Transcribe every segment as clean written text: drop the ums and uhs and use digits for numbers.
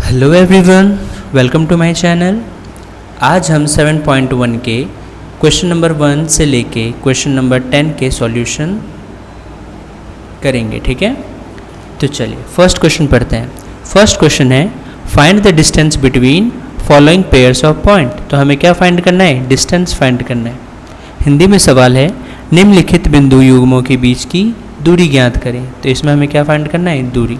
Hello everyone, welcome to my channel. आज हम 7.1 के क्वेश्चन नंबर 1 से लेके क्वेश्चन नंबर 10 के सॉल्यूशन करेंगे। ठीक है, तो चलिए फर्स्ट क्वेश्चन पढ़ते हैं। फर्स्ट क्वेश्चन है find the distance between following pairs of point. तो हमें क्या फाइंड करना है? डिस्टेंस फाइंड करना है। हिंदी में सवाल है निम्नलिखित बिंदु युग्मों के बीच की दूरी ज्ञात करें। तो इसमें हमें क्या फाइंड करना है? दूरी।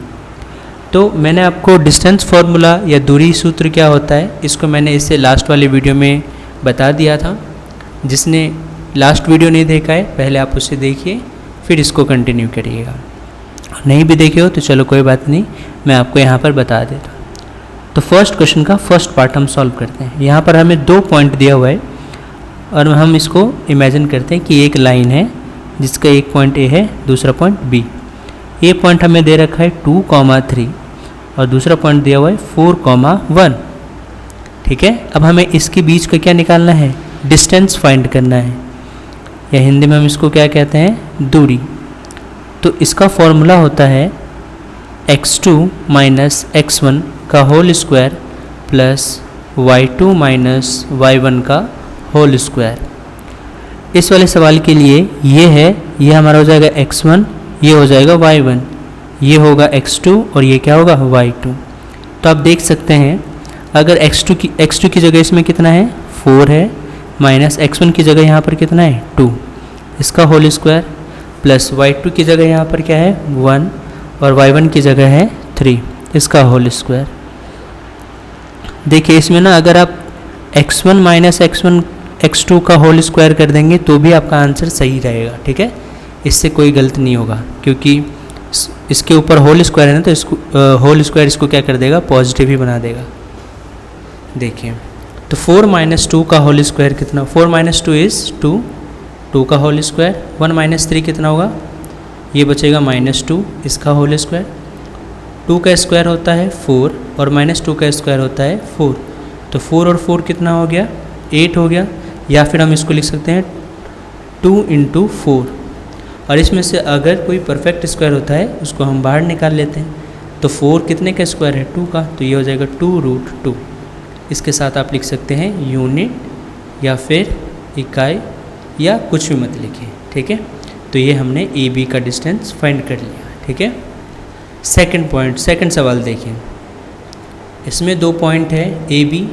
तो मैंने आपको डिस्टेंस फार्मूला या दूरी सूत्र क्या होता है इसको मैंने इससे लास्ट वाले वीडियो में बता दिया था। जिसने लास्ट वीडियो नहीं देखा है पहले आप उसे देखिए, फिर इसको कंटिन्यू करिएगा। नहीं भी देखे हो तो चलो कोई बात नहीं, मैं आपको यहाँ पर बता देता हूँ। तो फर्स्ट क्वेश्चन का फर्स्ट पार्ट हम सॉल्व करते हैं। यहाँ पर हमें 2 पॉइंट दिया हुआ है और हम इसको इमेजिन करते हैं कि एक लाइन है जिसका एक पॉइंट ए है, दूसरा पॉइंट बी। ये पॉइंट हमें दे रखा है 2,3 और दूसरा पॉइंट दिया हुआ है 4,1। ठीक है, अब हमें इसके बीच का क्या निकालना है? डिस्टेंस फाइंड करना है, या हिंदी में हम इसको क्या कहते हैं? दूरी। तो इसका फॉर्मूला होता है x2 माइनस x1 का whole square plus y2 minus y1 का होल स्क्वायर। इस वाले सवाल के लिए ये हमारा हो जाएगा x1, ये हो जाएगा y1, ये होगा x2 और ये क्या होगा? y2। तो आप देख सकते हैं अगर x2 की जगह इसमें कितना है? 4 है, माइनस x1 की जगह यहाँ पर कितना है? 2, इसका होल स्क्वायर, प्लस y2 की जगह यहाँ पर क्या है? 1 और y1 की जगह है 3, इसका होल स्क्वायर। देखिए इसमें ना अगर आप x1 माइनस x2 का होल स्क्वायर कर देंगे तो भी आपका आंसर सही रहेगा। ठीक है, इससे कोई गलत नहीं होगा क्योंकि इसके ऊपर होल स्क्वायर है ना, तो इसको होल स्क्वायर इसको क्या कर देगा? पॉजिटिव ही बना देगा। देखिए तो 4 माइनस 2 का होल स्क्वायर कितना? 4 माइनस 2 इज़ 2, 2 का होल स्क्वायर। 1 माइनस 3 कितना होगा? ये बचेगा -2, इसका होल स्क्वायर। 2 का स्क्वायर होता है 4 और -2 का स्क्वायर होता है 4। तो 4 और 4 कितना हो गया? 8 हो गया। या फिर हम इसको लिख सकते हैं 2 × 4, और इसमें से अगर कोई परफेक्ट स्क्वायर होता है उसको हम बाहर निकाल लेते हैं। तो 4 कितने का स्क्वायर है? 2 का, तो ये हो जाएगा 2√2। इसके साथ आप लिख सकते हैं यूनिट या फिर इकाई या कुछ भी मत लिखिए। ठीक है, तो ये हमने ए बी का डिस्टेंस फाइंड कर लिया। ठीक है, सेकंड पॉइंट, सेकंड सवाल देखिए। इसमें 2 पॉइंट है ए बी।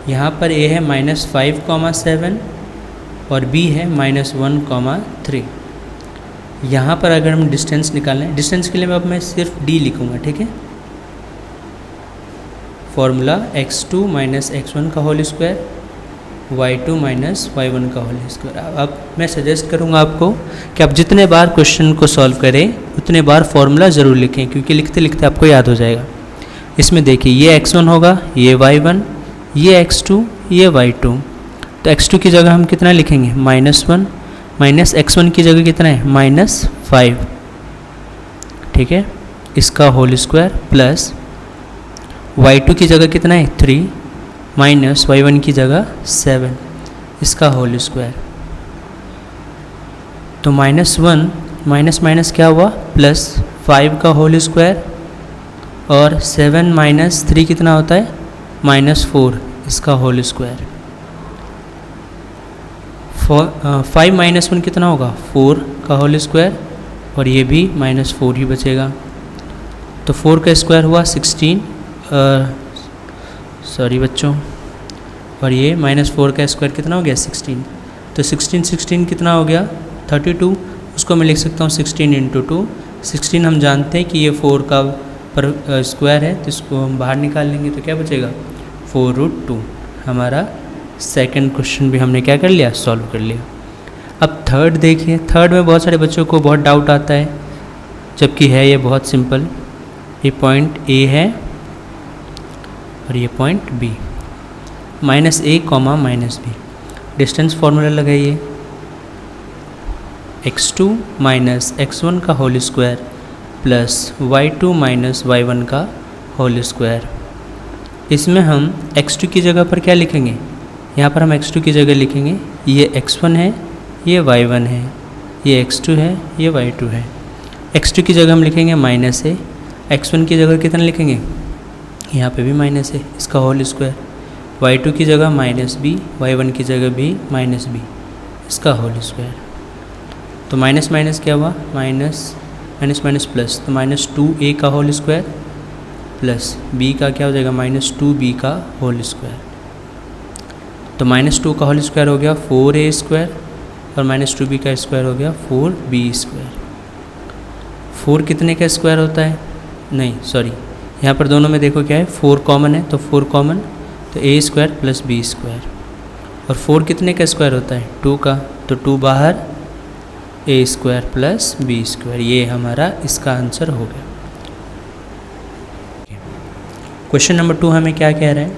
यहाँ पर ए है -5,7 और b है -1,3। यहाँ पर अगर हम डिस्टेंस निकालें, डिस्टेंस के लिए अब मैं सिर्फ d लिखूँगा। ठीक है, फॉर्मूला x2 माइनस x1 का whole square, y2 minus y1 का होल स्क्वायर। अब मैं सजेस्ट करूँगा आपको कि आप जितने बार क्वेश्चन को सॉल्व करें उतने बार फॉर्मूला ज़रूर लिखें, क्योंकि लिखते लिखते आपको याद हो जाएगा। इसमें देखिए ये x1 होगा, ये y1, ये x2, ये y2। तो x2 की जगह हम कितना लिखेंगे? -1, माइनस x1 की जगह कितना है? -5। ठीक है, इसका होल स्क्वायर प्लस y2 की जगह कितना है? 3, माइनस y1 की जगह 7, इसका होल स्क्वायर। तो -1 माइनस माइनस क्या हुआ? +5 का होल स्क्वायर, और 7 माइनस 3 कितना होता है? -4, इसका होल स्क्वायर। 5 - 1 कितना होगा? 4 का होल स्क्वायर, और ये भी -4 ही बचेगा। तो 4 का स्क्वायर हुआ 16, सॉरी बच्चों, और ये -4 का स्क्वायर कितना हो गया? 16। तो 16 कितना हो गया? 32। उसको मैं लिख सकता हूँ 16 × 2। 16 हम जानते हैं कि ये 4 का स्क्वायर है, तो इसको हम बाहर निकाल लेंगे तो क्या बचेगा? 4√2। हमारा सेकंड क्वेश्चन भी हमने क्या कर लिया? सॉल्व कर लिया। अब थर्ड देखिए। थर्ड में बहुत सारे बच्चों को बहुत डाउट आता है, जबकि है ये बहुत सिंपल। ये पॉइंट ए है और ये point B, -a, -b। Distance formula लगाइए, x2 माइनस x1 का whole square plus y2 minus y1 का होल स्क्वायर। इसमें हम x2 की जगह पर क्या लिखेंगे? यहाँ पर हम x2 की जगह लिखेंगे ये x1 है, ये y1 है, ये x2 है, ये y2 है। x2 की जगह हम लिखेंगे -a, x1 की जगह कितना लिखेंगे, यहाँ पे भी माइनस है, इसका होल स्क्वायर। y2 की जगह माइनस बी, y1 की जगह भी माइनस बी, इसका होल स्क्वायर। तो माइनस माइनस क्या हुआ, माइनस माइनस माइनस प्लस, तो -2a का होल स्क्वायर प्लस b का क्या हो जाएगा, -2b का होल स्क्वायर। तो -2 का होल स्क्वायर हो गया 4a स्क्वायर और -2b का स्क्वायर हो गया 4b स्क्वायर। 4 कितने का स्क्वायर होता है, नहीं सॉरी, यहाँ पर दोनों में देखो क्या है, 4 कॉमन है, तो 4 कॉमन, तो a square plus b square. और 4 कितने का स्क्वायर होता है, 2 का, तो 2 बाहर, a square plus b square. ये हमारा इसका आंसर हो गया। क्वेश्चन नंबर 2 हमें क्या कह रहा है,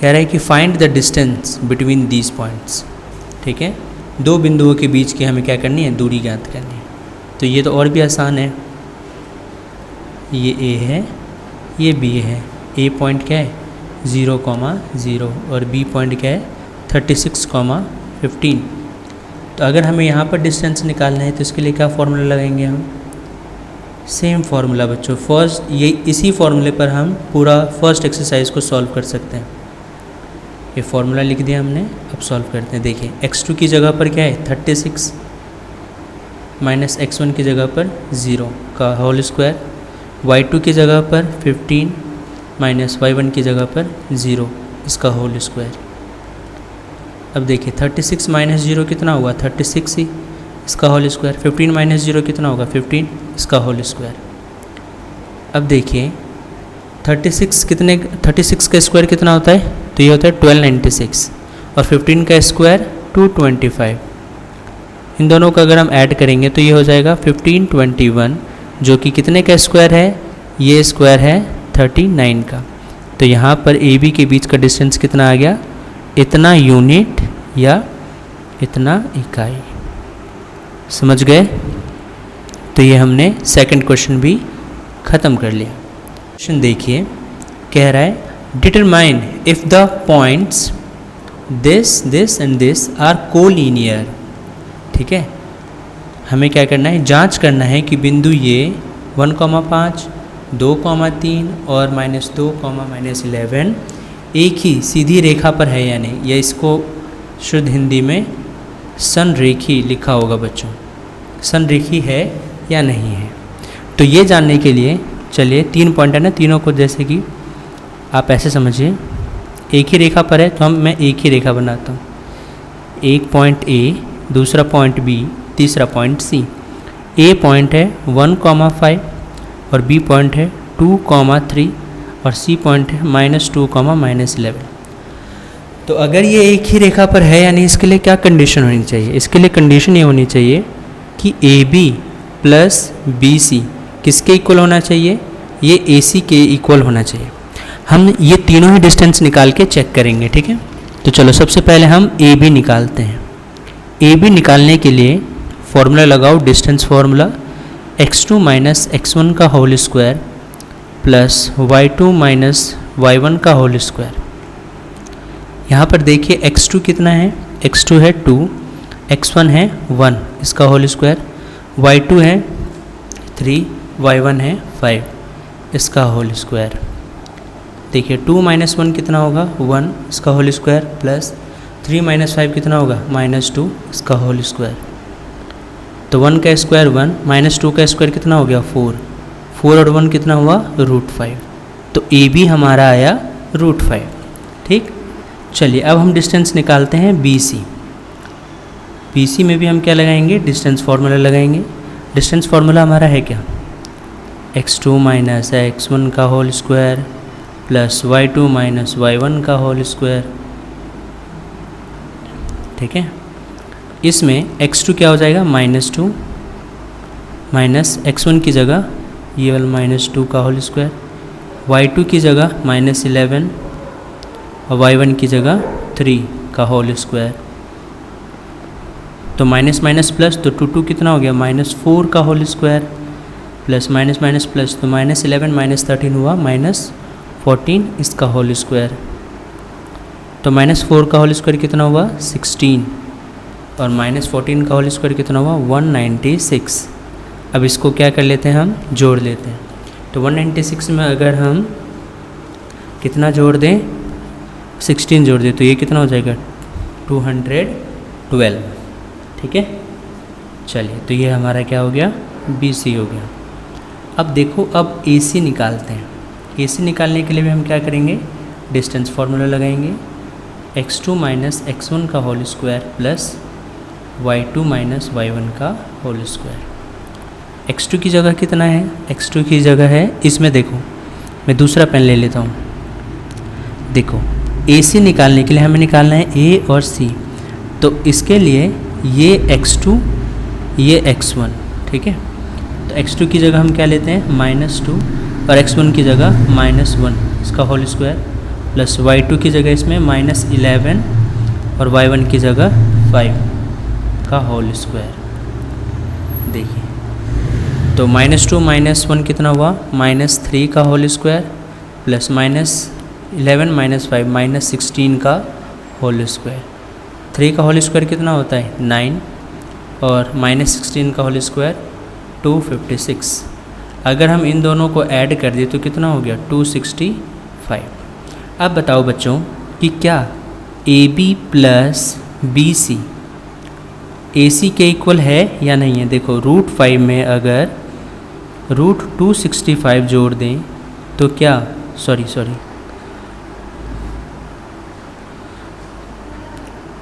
कह रहा है कि find the distance between these points. ठीक है, दो बिंदुओं के बीच की हमें क्या करनी है, दूरी ज्ञात करनी है। तो ये तो और भी आसान है, ये a है, ये b है। a पॉइंट क्या है 0,0 और b पॉइंट क्या है 36,15। तो अगर हमें यहाँ पर डिस्टेंस निकालना है तो इसके लिए क्या फॉर्मूला लगाएंगे हम, सेम फार्मूला बच्चों, फर्स्ट ये इसी फार्मूले पर हम पूरा फर्स्ट एक्सरसाइज को सॉल्व कर सकते हैं। ये फार्मूला लिख दिया हमने, अब सॉल्व करते हैं। देखिए x2 की जगह पर क्या है 36 माइनस x1 की जगह पर 0 का होल स्क्वायर, y2 की जगह पर 15 माइनस y1 की जगह पर 0 इसका होल स्क्वायर। अब देखिए 36 माइनस 0 कितना होगा 36 ही, इसका होल स्क्वायर। 15 माइनस 0 कितना होगा 15, इसका होल स्क्वायर। अब देखिए 36 का स्क्वायर कितना होता है, तो ये होता है 1296 और 15 का स्क्वायर 225। इन दोनों का अगर हम ऐड करेंगे तो ये हो जाएगा 1521, जो कि कितने का स्क्वायर है, ये स्क्वायर है 39 का। तो यहाँ पर ए बी के बीच का डिस्टेंस कितना आ गया, इतना यूनिट या इतना इकाई। समझ गए। तो ये हमने सेकंड क्वेश्चन भी ख़त्म कर लिया। क्वेश्चन देखिए, कह रहा है determine if the points this and this are collinear. ठीक है, हमें क्या करना है, जांच करना है कि बिंदु ये 1,5, 2,3 और -2, -11 एक ही सीधी रेखा पर है या नहीं, या इसको शुद्ध हिंदी में संरेखी लिखा होगा बच्चों, संरेखी है या नहीं है। तो ये जानने के लिए चलिए 3 पॉइंट है ना, तीनों को जैसे कि आप ऐसे समझिए, एक ही रेखा पर है तो मैं एक ही रेखा बनाता हूँ। एक पॉइंट ए, दूसरा पॉइंट बी, तीसरा पॉइंट सी। ए पॉइंट है 1,5 और बी पॉइंट है 2,3 और सी पॉइंट है -2, -11। तो अगर ये एक ही रेखा पर है या नहीं, इसके लिए क्या कंडीशन होनी चाहिए, इसके लिए कंडीशन ये होनी चाहिए कि A B plus B C किसके इक्वल होना चाहिए, ये ए सी के इक्वल होना चाहिए। हम ये तीनों ही डिस्टेंस निकाल के चेक करेंगे। ठीक है, तो चलो सबसे पहले हम ए बी निकालते हैं। ए बी निकालने के लिए फॉर्मूला लगाओ, distance formula, x2 minus x1 का whole square plus y2 minus y1 का होल स्क्वायर। यहाँ पर देखिए x2 कितना है, x2 है 2, x1 है 1 इसका होल स्क्वायर, y2 है 3, y1 है 5 इसका होल स्क्वायर। देखिए 2 माइनस 1 कितना होगा 1 इसका होल स्क्वायर प्लस 3 माइनस 5 कितना होगा -2 इसका होल स्क्वायर। तो 1 का स्क्वायर 1, -2 का स्क्वायर कितना हो गया 4, 4 और 1 कितना हुआ √5। तो ए बी हमारा आया √5। ठीक, चलिए अब हम डिस्टेंस निकालते हैं बी सी। बी सी में भी हम क्या लगाएंगे, डिस्टेंस फार्मूला लगाएंगे। डिस्टेंस फार्मूला हमारा है क्या, x2 माइनस x1 का whole square plus y2 minus y1 का होल स्क्वायर। ठीक है, इसमें x2 क्या हो जाएगा -2 माइनस x1 की जगह ये वाला -2 का होल स्क्वायर, y2 की जगह -11 और y1 की जगह 3 का होल स्क्वायर। तो माइनस माइनस प्लस, तो 2 कितना हो गया -4 का whole square plus minus minus plus, तो -11 -13 हुआ -14 इसका होल स्क्वायर। तो -4 का होल स्क्वायर कितना हुआ 16 और -14 का होल स्क्वायर कितना हुआ 196। अब इसको क्या कर लेते हैं, हम जोड़ लेते हैं। तो 196 में अगर हम कितना जोड़ दें, 16 जोड़ दें, तो ये कितना हो जाएगा 212। ठीक है, चलिए, तो ये हमारा क्या हो गया, BC हो गया। अब देखो, अब AC निकालते हैं। AC निकालने के लिए भी हम क्या करेंगे, डिस्टेंस फार्मूला लगाएंगे, x2 माइनस x1 का whole square plus y2 minus y1 का होल स्क्वायर। x2 की जगह कितना है, x2 की जगह है, इसमें देखो मैं दूसरा पेन ले लेता हूँ। देखो, AC निकालने के लिए हमें निकालना है A और C, तो इसके लिए ये x2 ये x1। ठीक है, तो x2 की जगह हम क्या लेते हैं -2 और x1 की जगह -1 इसका होल स्क्वायर प्लस y2 की जगह इसमें -11 और y1 की जगह 5 का होल स्क्वायर। देखिए, तो -2 -1 कितना हुआ, -3 का होल स्क्वायर प्लस -11 -5 -16 का होल स्क्वायर। 3 का होल स्क्वायर कितना होता है 9 और -16 का होल स्क्वायर 256। अगर हम इन दोनों को ऐड कर दिए तो कितना हो गया 265। अब बताओ बच्चों कि क्या AB प्लस BC AC के इक्वल है या नहीं है। देखो, √5 में अगर √265 जोड़ दें तो क्या, सॉरी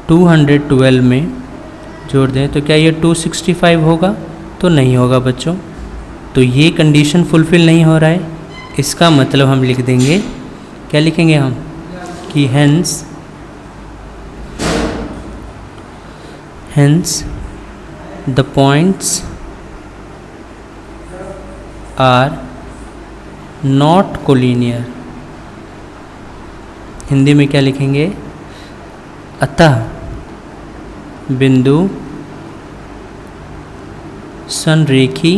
212 में जोड़ दें तो क्या ये 265 होगा, तो नहीं होगा बच्चों। तो ये कंडीशन फुलफ़िल नहीं हो रहा है। इसका मतलब हम लिख देंगे, क्या लिखेंगे हम, कि hence the points are not collinear. Hindi में क्या लिखेंगे, अतः बिंदु संरेखी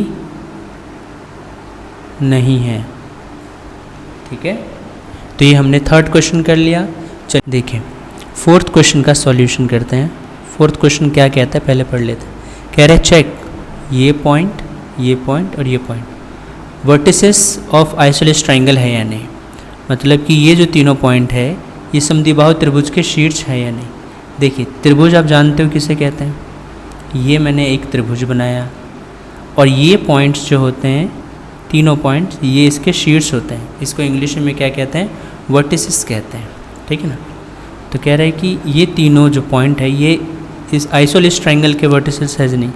नहीं है। ठीक है, तो ये हमने थर्ड क्वेश्चन कर लिया। चलिए देखें, फोर्थ क्वेश्चन का सॉल्यूशन करते हैं। फोर्थ क्वेश्चन क्या कहता है, पहले पढ़ लेते हैं। कह रहे चेक ये पॉइंट और ये point vertices of isosceles triangle है या नहीं। मतलब कि ये जो तीनों पॉइंट है ये समद्विबाहु त्रिभुज के शीर्ष है या नहीं। देखिए, त्रिभुज आप जानते हो किसे कहते हैं, ये मैंने एक त्रिभुज बनाया और ये पॉइंट्स जो होते हैं, तीनों पॉइंट्स, ये इसके शीर्ष होते हैं। इसको इंग्लिश में क्या कहते हैं, वर्टिसेस कहते हैं। ठीक है ना। तो कह रहा है कि ये तीनों जो पॉइंट है ये इस आइसोलेस ट्राइंगल के वर्टिसेस है नहीं।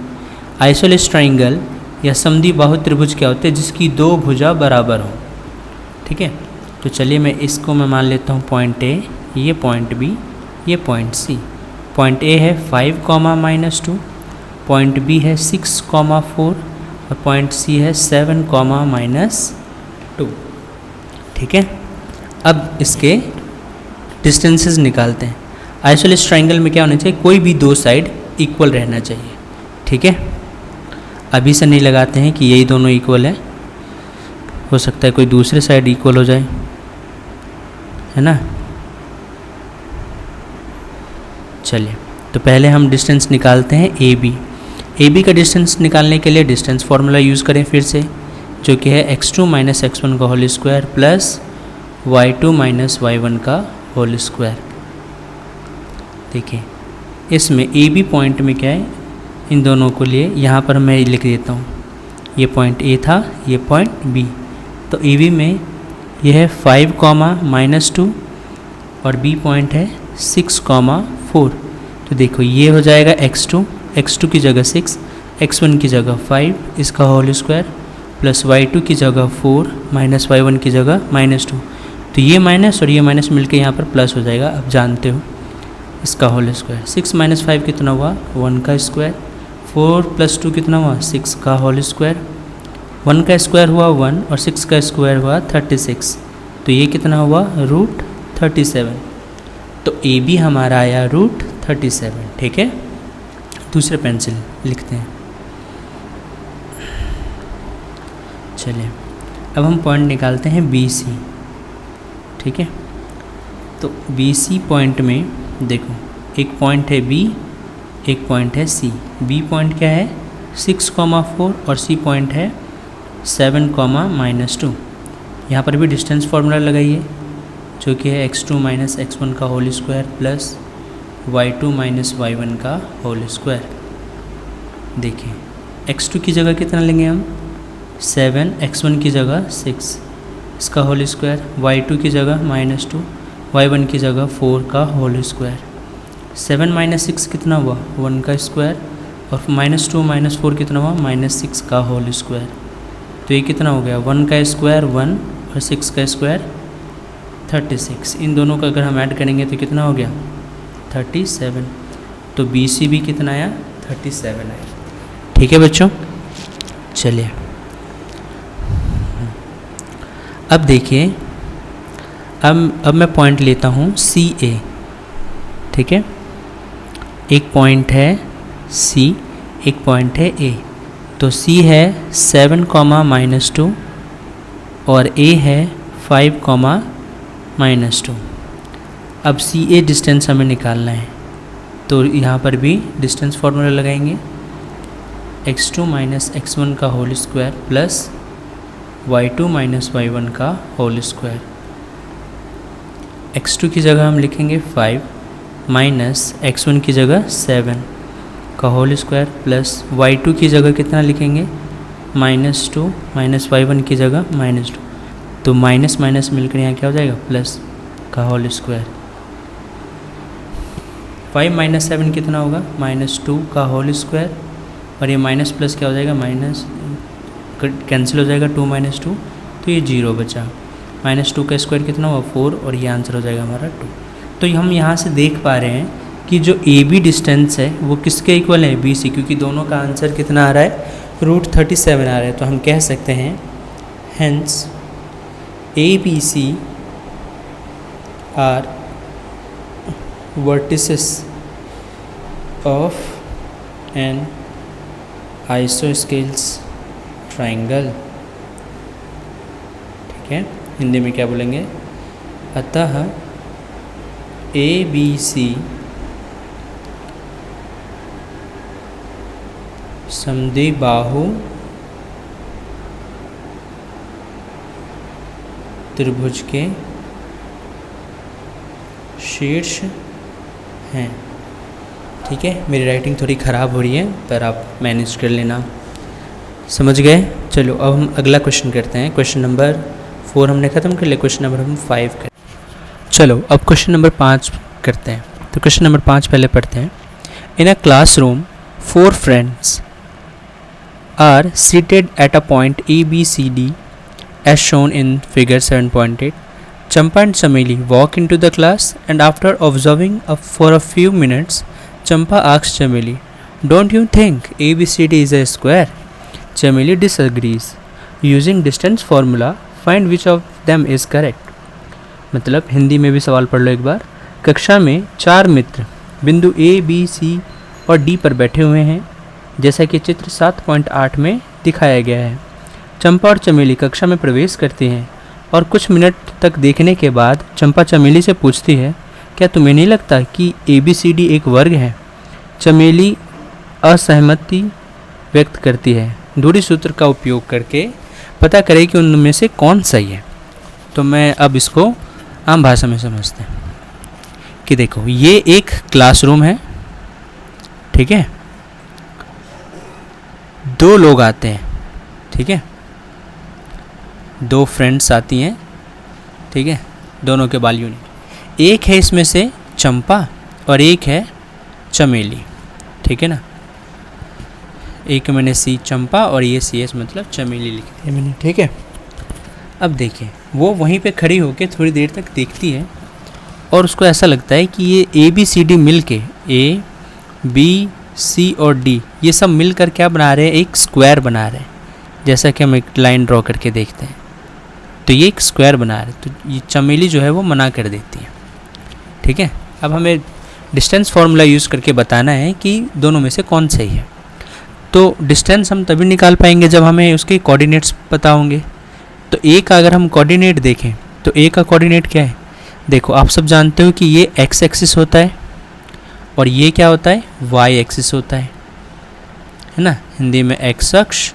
आइसोलेस ट्राइंगल या समद्विबाहु त्रिभुज क्या होते हैं, जिसकी दो भुजा बराबर हो। ठीक है, तो चलिए मैं इसको मैं मान लेता हूँ पॉइंट A, ये पॉइंट B, ये पॉइंट C। पॉइंट A है 5, -2, पॉइंट B है 6, 4 और पॉइंट C है 7, -2। ठीक है, अब इसके डिस्टेंसेस निकालते हैं। आइसोलेस ट्राइंगल में क्या होना चाहिए, कोई भी दो साइड इक्वल रहना चाहिए। ठीक है, अभी से नहीं लगाते हैं कि यही दोनों इक्वल है, हो सकता है कोई दूसरे साइड इक्वल हो जाए, है ना। चलिए, तो पहले हम डिस्टेंस निकालते हैं AB का डिस्टेंस निकालने के लिए डिस्टेंस फार्मूला यूज़ करें फिर से, जो कि है x2 माइनस x1 का whole square plus y2 minus y1 का होल स्क्वायर। देखिए, इसमें AB पॉइंट में क्या है, इन दोनों को लिए यहाँ पर मैं लिख देता हूँ, ये पॉइंट A था, ये पॉइंट B। तो AB में यह है 5, -2 और B पॉइंट है 6, 4। तो देखो ये हो जाएगा x2 की जगह 6, x1 की जगह 5 इसका होल स्क्वायर प्लस y2 की जगह 4 माइनस y1 की जगह -2। तो ये माइनस और ये माइनस मिलके यहाँ पर प्लस हो जाएगा, आप जानते हो, इसका होल स्क्वायर। 6 - 5 कितना हुआ 1 का स्क्वायर, 4 + 2 कितना हुआ 6 का होल स्क्वायर, 1 का स्क्वायर हुआ 1 और 6 का स्क्वायर हुआ 36। तो ये कितना हुआ √37। तो AB हमारा आया √37। ठीक है, दूसरे पेंसिल लिखते हैं। चलिए, अब हम पॉइंट निकालते हैं BC। ठीक है, तो BC पॉइंट में देखो, एक पॉइंट है B, एक पॉइंट है C। B पॉइंट क्या है 6, 4 और C पॉइंट है 7 कॉमा -2। यहाँ पर भी डिस्टेंस फार्मूला लगाइए जो कि है x2 माइनस x1 का whole square plus y2 minus y1 का होल स्क्वायर। देखिए x2 की जगह कितना लेंगे हम 7, x1 की जगह 6 इसका होल स्क्वायर, y2 की जगह -2, y1 की जगह 4 का होल स्क्वायर। 7 माइनस 6 कितना हुआ 1 का स्क्वायर और -2 माइनस 4 कितना हुआ -6 का होल स्क्वायर। तो ये कितना हो गया 1 का स्क्वायर 1 और 6 का स्क्वायर 36। इन दोनों का अगर हम ऐड करेंगे तो कितना हो गया 37। तो BC भी कितना आया 37 आया। ठीक है बच्चों, चलिए अब देखिए, अब मैं पॉइंट लेता हूँ CA। ठीक है, एक पॉइंट है C, एक पॉइंट है A। तो C है 7 कॉमा -2 और A है 5 कॉमा -2। अब CA डिस्टेंस हमें निकालना है, तो यहाँ पर भी डिस्टेंस फार्मूला लगाएंगे x2 माइनस x1 का whole square plus y2 minus y1 का होल स्क्वायर। x2 की जगह हम लिखेंगे 5 माइनस x1 की जगह 7 का होल स्क्वायर प्लस y2 की जगह कितना लिखेंगे -2 माइनस y1 की जगह -2। तो माइनस माइनस मिलकर यहाँ क्या हो जाएगा प्लस का होल स्क्वायर। 5 माइनस 7 कितना होगा -2 का होल स्क्वायर और ये माइनस प्लस क्या हो जाएगा माइनस कैंसिल हो जाएगा 2 माइनस 2, तो ये 0 बचा। -2 का स्क्वायर कितना हुआ 4 और ये आंसर हो जाएगा हमारा 2। तो हम यहाँ से देख पा रहे हैं कि जो AB डिस्टेंस है वो किसके इक्वल है BC, क्योंकि दोनों का आंसर कितना आ रहा है √37 आ रहा है। तो हम कह सकते हैं hence ABC are vertices of an isosceles triangle. ठीक है, हिंदी में क्या बोलेंगे, अतः ABC समद्विबाहु त्रिभुज के शीर्ष हैं। ठीक है, मेरी राइटिंग थोड़ी ख़राब हो रही है पर आप मैनेज कर लेना, समझ गए। चलो अब हम अगला क्वेश्चन करते हैं। क्वेश्चन नंबर 4 हमने ख़त्म कर लिया, क्वेश्चन नंबर हम 5 कर। चलो अब क्वेश्चन नंबर 5 करते हैं। तो क्वेश्चन नंबर 5 पहले पढ़ते हैं। In a classroom 4 friends are seated at a point ABCD as shown in figure 7.8. Champa and Chameli walk into the class and after observing for a few minutes, Champa asks Chameli, "Don't you think ABCD is a square?" Chameli disagrees. Using distance formula, find which of them is correct. मतलब हिंदी में भी सवाल पढ़ लो एक बार। कक्षा में 4 मित्र बिंदु A, B, C और D पर बैठे हुए हैं, जैसा कि चित्र 7.8 में दिखाया गया है। चंपा और चमेली कक्षा में प्रवेश करती हैं और कुछ मिनट तक देखने के बाद चंपा चमेली से पूछती है, क्या तुम्हें नहीं लगता कि ABCD एक वर्ग है? चमेली असहमति व्यक्त करती है। दूरी सूत्र का उपयोग करके पता करें कि उनमें से कौन सही है। तो मैं अब इसको आम भाषा में समझते हैं कि देखो ये एक क्लासरूम है, ठीक है, 2 लोग आते हैं, ठीक है, 2 फ्रेंड्स आती हैं, ठीक है, दोनों के बाल यूनिक। एक है इसमें से चंपा और एक है चमेली, ठीक है ना। एक मैंने C चंपा और ये CS मतलब चमेली लिख दिया मैंने, ठीक है। अब देखिए वो वहीं पे खड़ी होकर थोड़ी देर तक देखती है और उसको ऐसा लगता है कि ये ABCD मिल के A, B, C और D ये सब मिलकर क्या बना रहे हैं, एक स्क्वायर बना रहे हैं। जैसा कि हम एक लाइन ड्रॉ करके देखते हैं तो ये एक स्क्वायर बना रहे हैं। तो ये चमेली जो है वो मना कर देती है, ठीक है। अब हमें डिस्टेंस फार्मूला यूज़ करके बताना है कि दोनों में से कौन सही है। तो डिस्टेंस हम तभी निकाल पाएंगे जब हमें उसके कोऑर्डिनेट्स पता होंगे। तो A का अगर हम कोऑर्डिनेट देखें तो A का कोऑर्डिनेट क्या है, देखो आप सब जानते हो कि ये x एक्सिस होता है और ये क्या होता है, y एक्सिस होता है ना, हिंदी में x अक्ष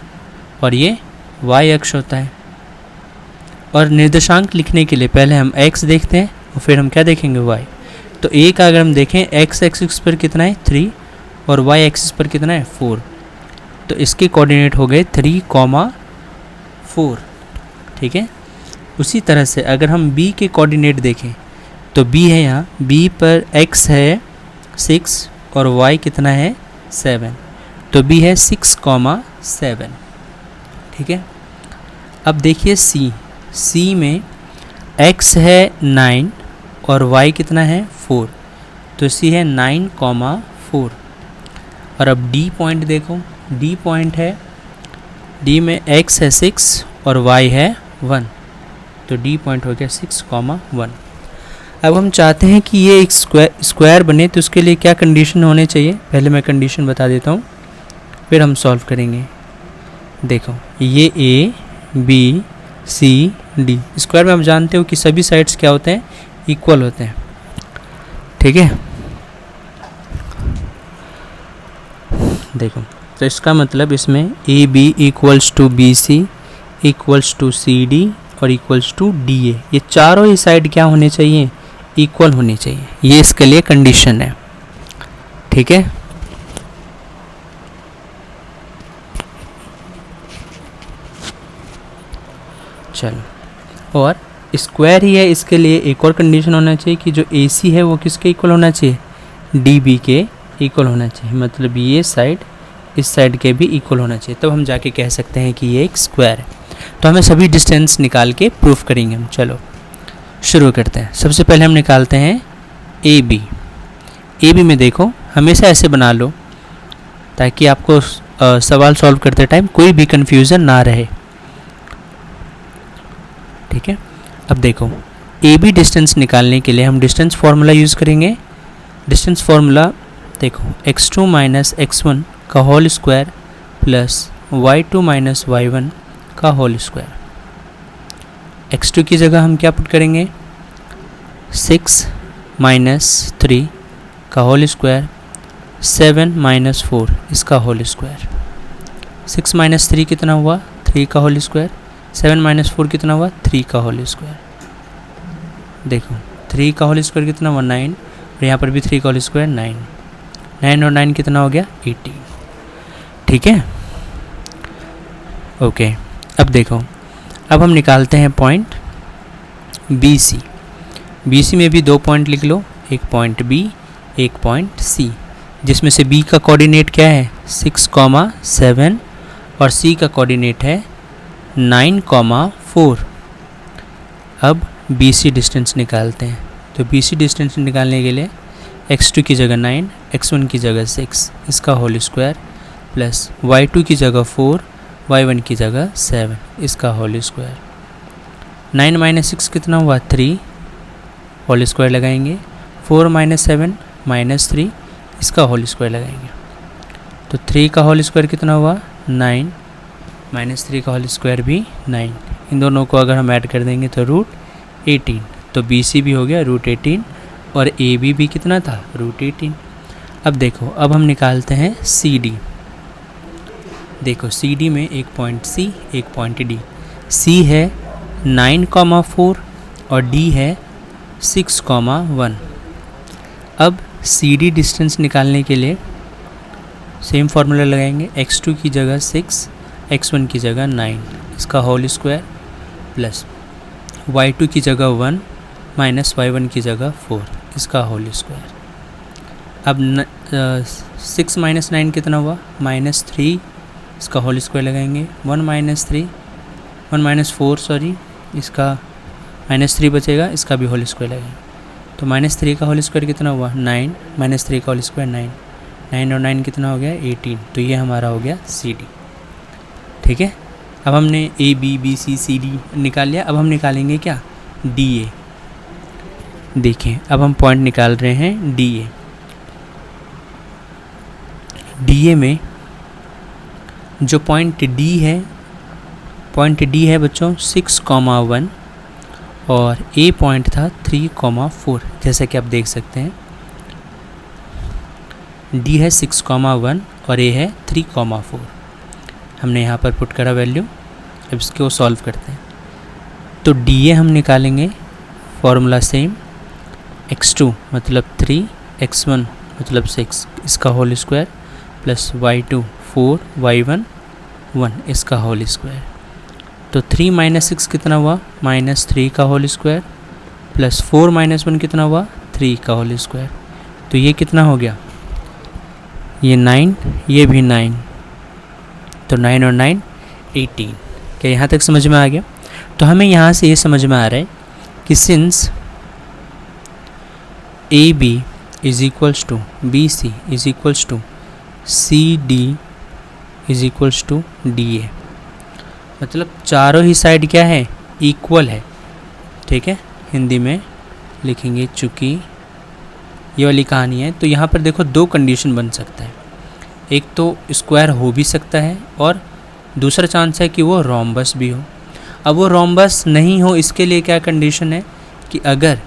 और ये y अक्ष होता है। और निर्देशांक लिखने के लिए पहले हम x देखते हैं और फिर हम क्या देखेंगे y। तो a का अगर हम देखें x एक्सिस पर कितना है 3 और y एक्सिस पर कितना है 4, तो इसके कोऑर्डिनेट हो गए 3, 4। ठीक है। उसी तरह से अगर हम b के कोऑर्डिनेट देखें तो b है यहाँ, b पर x है 6 और y कितना है 7, तो b है 6, 7। ठीक है। अब देखिए c में x है 9 और y कितना है 4, तो c है 9, 4। और अब d पॉइंट देखो, d पॉइंट है, d में x है 6 और y है 1, तो d पॉइंट हो गया 6, 1। अब हम चाहते हैं कि ये एक स्क्वायर बने, तो उसके लिए क्या कंडीशन होने चाहिए, पहले मैं कंडीशन बता देता हूँ फिर हम सॉल्व करेंगे। देखो ये a b c d, square में आप जानते हो कि सभी साइड्स क्या होते हैं, इक्वल होते हैं। ठीक है। देखो तो इसका मतलब इसमें A B equals to B C equals to C D और इक्वल्स टू डी ए, ये चारों ही साइड क्या होने चाहिए, इक्वल होनी चाहिए। ये इसके लिए कंडीशन है। ठीक है। चलो, और स्क्वायर ही है, इसके लिए एक और कंडीशन होना चाहिए कि जो ए सी है वो किसके इक्वल होना चाहिए, डी बी के इक्वल होना चाहिए। मतलब ये साइड इस साइड के भी इक्वल होना चाहिए, तब हम जाके कह सकते हैं कि ये एक स्क्वायर है। तो हमें सभी डिस्टेंस निकाल के प्रूफ करेंगे हम। चलो शुरू करते हैं। सबसे पहले हम निकालते हैं ए बी। ए बी में देखो हमेशा ऐसे बना लो ताकि आपको सवाल सॉल्व करते टाइम कोई भी कन्फ्यूज़न ना रहे। ठीक है। अब देखो ए बी डिस्टेंस निकालने के लिए हम डिस्टेंस फार्मूला यूज़ करेंगे। डिस्टेंस फार्मूला देखो x2 माइनस x1 का whole square plus y2 minus y1 का होल स्क्वायर। x2 की जगह हम क्या पुट करेंगे, 6 माइनस 3 का होल स्क्वायर, 7 माइनस 4 इसका होल स्क्वायर। 6 माइनस 3 कितना हुआ, 3 का होल स्क्वायर। 7 माइनस 4 कितना हुआ, 3 का होल स्क्वायर। देखो 3 का होल स्क्वायर कितना हुआ, 9, और यहाँ पर भी 3 का होल स्क्वायर 9। 9 और 9 कितना हो गया, 18। ठीक है। ओके। अब देखो अब हम निकालते हैं point B C. B C में भी 2 पॉइंट लिख लो, एक पॉइंट बी एक पॉइंट सी, जिसमें से बी का कोऑर्डिनेट क्या है 6, 7 और सी का कोऑर्डिनेट है 9, 4। अब बी सी डिस्टेंस निकालते हैं। तो बी सी डिस्टेंस निकालने के लिए x2 की जगह 9, x1 की जगह 6 इसका होल स्क्वायर प्लस y2 की जगह 4, y1 की जगह 7 इसका होल स्क्वायर। 9 माइनस 6 कितना हुआ, 3 होल स्क्वायर लगाएंगे। 4 माइनस 7 माइनस 3 इसका होल स्क्वायर लगाएंगे। तो 3 का होल स्क्वायर कितना हुआ, 9 माइनस 3 का होल स्क्वायर भी 9। इन दोनों को अगर हम ऐड कर देंगे तो √18। तो बी सी भी हो गया √18 और ए बी भी कितना था, √18। अब देखो अब हम निकालते हैं सी डी। देखो सी डी में एक पॉइंट सी एक पॉइंट डी। सी है 9, 4 और डी है 6, 1। अब सी डी डिस्टेंस निकालने के लिए सेम फार्मूला लगाएंगे। x2 की जगह 6, x1 की जगह 9 इसका होल स्क्वायर प्लस y2 की जगह 1 माइनस y1 की जगह 4 इसका होल स्क्वायर। अब 6 माइनस 9 कितना हुआ, -3 इसका होल स्क्वायर लगाएंगे। 1 माइनस 4 सॉरी, इसका -3 बचेगा, इसका भी होल स्क्वायर लगाएंगे। तो -3 का होल स्क्वायर कितना हुआ, 9 माइनस 3 का होल स्क्वायर 9। 9 और 9 कितना हो गया, 18। तो ये हमारा हो गया सी डी। ठीक है। अब हमने A B B C C D निकाल लिया। अब हम निकालेंगे क्या, डी ए। देखिए अब हम पॉइंट निकाल रहे हैं डी ए। डी ए में जो पॉइंट डी है बच्चों 6, 1 और ए पॉइंट था 3, 4। जैसा कि आप देख सकते हैं डी है 6, 1 और ए है 3, 4। हमने यहाँ पर पुट करा वैल्यू। अब इसको सॉल्व करते हैं। तो डी ए हम निकालेंगे, फॉर्मूला सेम, x2 मतलब 3, x1 मतलब 6 इसका whole square plus y2 4, y1 1 इसका होल स्क्वायर। तो 3 माइनस 6 कितना हुआ, -3 का होल स्क्वायर प्लस 4 माइनस 1 कितना हुआ, 3 का होल स्क्वायर। तो ये कितना हो गया, ये 9, ये भी 9, तो 9 और 9 18। क्या यहाँ तक समझ में आ गया? तो हमें यहाँ से ये समझ में आ रहा है कि since A B is equals to B C is equals to C D is equals to D A, मतलब चारों ही साइड क्या है, इक्वल है। ठीक है, हिंदी में लिखेंगे चूँकि ये वाली कहानी है। तो यहाँ पर देखो दो कंडीशन बन सकता है, एक तो स्क्वायर हो भी सकता है और दूसरा चांस है कि वो रोम्बस भी हो। अब वो रोम्बस नहीं हो, इसके लिए क्या कंडीशन है कि अगर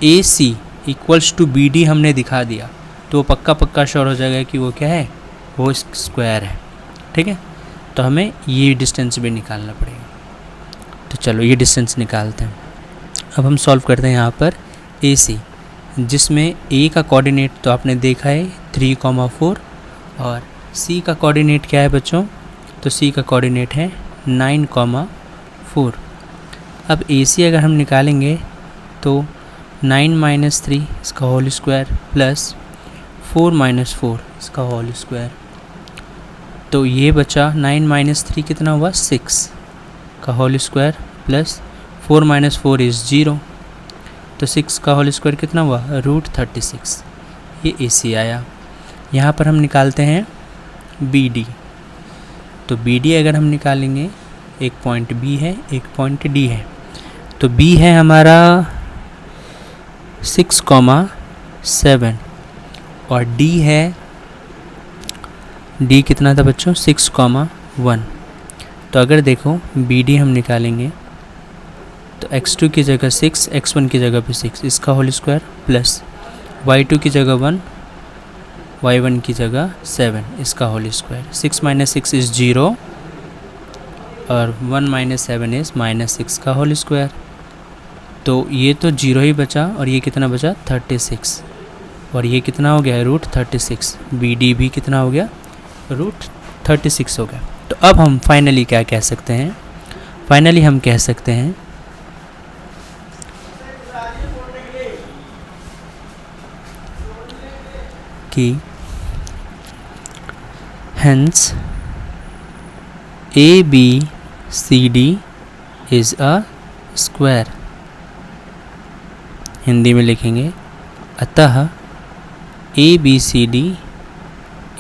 ए सी इक्वल्स टू बी डी हमने दिखा दिया तो वो पक्का पक्का श्योर हो जाएगा कि वो क्या है, वो स्क्वायर है। ठीक है, तो हमें ये डिस्टेंस भी निकालना पड़ेगा। तो चलो ये डिस्टेंस निकालते हैं। अब हम सॉल्व करते हैं यहाँ पर ए सी, जिसमें ए का कोऑर्डिनेट तो आपने देखा है 3,4 और सी का कोऑर्डिनेट क्या है बच्चों, तो सी का कोऑर्डिनेट है 9,4। अब ए सी अगर हम निकालेंगे तो 9 माइनस 3 इसका होल स्क्वायर प्लस 4 माइनस 4 इसका होल स्क्वायर। तो ये बचा 9 माइनस 3 कितना हुआ, 6 का whole square plus 4 minus 4 is 0, तो 6 का होल स्क्वायर कितना हुआ, √36। ये ए सी आया। यहाँ पर हम निकालते हैं बी डी। तो बी डी अगर हम निकालेंगे, एक पॉइंट बी है, एक पॉइंट डी है। तो बी है हमारा 6,7 और डी है, डी कितना था बच्चों, 6,1। तो अगर देखो बी डी हम निकालेंगे तो x2 की जगह 6, x1 की जगह भी 6 इसका होल स्क्वायर प्लस y2 की जगह 1, y1 की जगह 7 इसका होल स्क्वायर। 6 माइनस 6 इज़ 0 और 1 माइनस 7 इज़ -6 का होल स्क्वायर। तो ये तो 0 ही बचा और ये कितना बचा, 36, और ये कितना हो गया, √36। बी डी भी कितना हो गया, √36 हो गया। तो अब हम फाइनली क्या कह सकते हैं, फाइनली हम कह सकते हैं कि hence ABCD is a square। Hindi में लिखेंगे अतः ABCD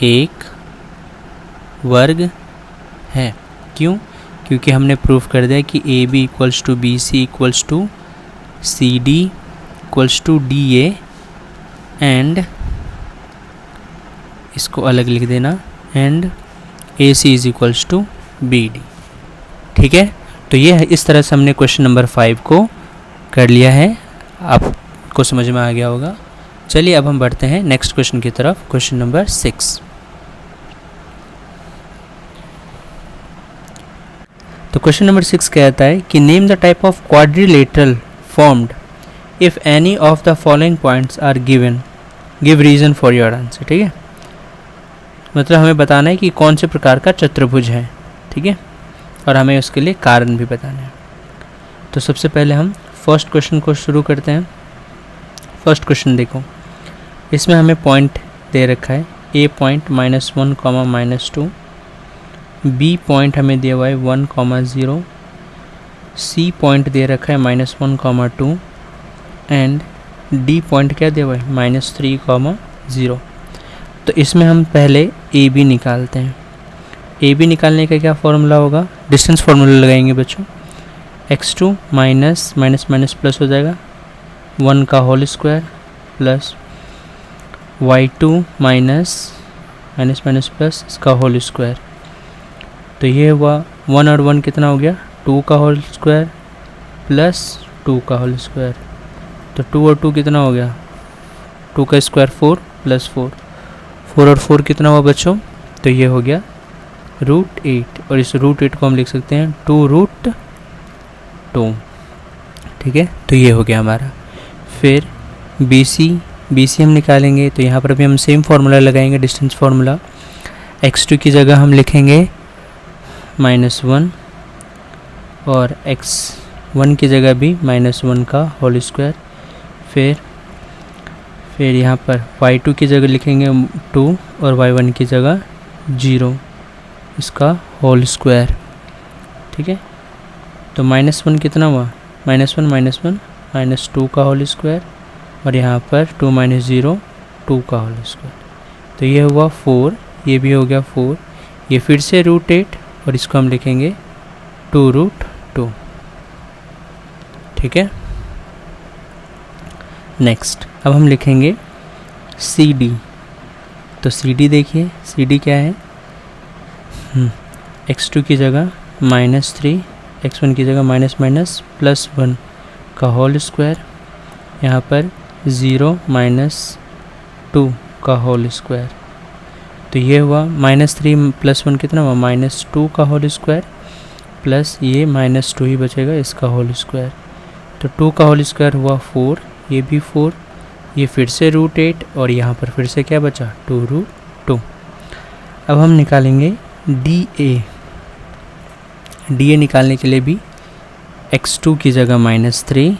एक वर्ग है। क्यों? क्योंकि हमने प्रूफ कर दिया कि AB equals to BC equals to CD equals to DA and इसको अलग लिख देना and AC is equals to BD। ठीक है, तो ये है, इस तरह से हमने क्वेश्चन नंबर 5 को कर लिया है। आपको समझ में आ गया होगा। चलिए अब हम बढ़ते हैं नेक्स्ट क्वेश्चन की तरफ, क्वेश्चन नंबर 6। तो क्वेश्चन नंबर 6 कहता है कि name the type of quadrilateral formed if any of the following points are given, give reason for your answer. ठीक है, मतलब हमें बताना है कि कौन से प्रकार का चतुर्भुज है। ठीक है, और हमें उसके लिए कारण भी बताना है। तो सबसे पहले हम फर्स्ट क्वेश्चन को शुरू करते हैं। फर्स्ट क्वेश्चन देखो, इसमें हमें पॉइंट दे रखा है, ए पॉइंट -1, -2, बी पॉइंट हमें दिया हुआ है 1, 0, सी पॉइंट दे रखा है -1, 2 एंड डी पॉइंट क्या दिया हुआ है -3, 0। तो इसमें हम पहले ए बी निकालते हैं। ए बी निकालने का क्या फॉर्मूला होगा, डिस्टेंस फार्मूला लगाएंगे बच्चों। x2 minus minus minus plus हो जाएगा 1 का whole square plus y2 minus minus minus plus इसका होल स्क्वायर। तो ये हुआ 1 और 1 कितना हो गया, 2 का होल स्क्वायर प्लस 2 का होल स्क्वायर। तो 2 और 2 कितना हो गया, 2 का स्क्वायर 4 प्लस 4 और 4 कितना हुआ बच्चों, तो ये हो गया √8 और इस रूट 8 को हम लिख सकते हैं 2√2। ठीक है, तो ये हो गया हमारा। फिर BC हम निकालेंगे, तो यहाँ पर भी हम सेम फार्मूला लगाएंगे, डिस्टेंस फार्मूला। x2 की जगह हम लिखेंगे -1 और x1 की जगह भी -1 का होल स्क्वायर। फिर यहाँ पर y2 की जगह लिखेंगे 2 और y1 की जगह 0, इसका होल स्क्वायर। ठीक है, तो -1 कितना हुआ, -1 -2 का होल स्क्वायर, और यहाँ पर 2 - 0 2 का होल स्क्वायर। तो ये हुआ 4, ये भी हो गया 4, ये फिर से √8 और इसको हम लिखेंगे 2√2। ठीक है, नेक्स्ट अब हम लिखेंगे CD। तो CD देखिए, CD क्या है, x2 की जगह -3, x1 की जगह +1 का होल स्क्वायर, यहाँ पर 0 - 2 का होल स्क्वायर। तो ये हुआ -3 + 1 कितना हुआ, -2 का होल स्क्वायर, प्लस ये -2 ही बचेगा, इसका होल स्क्वायर। तो 2 का होल स्क्वायर हुआ 4, ये भी 4, ये फिर से √8 और यहाँ पर फिर से क्या बचा 2√2। अब हम निकालेंगे DA निकालने के लिए भी x2 की जगह -3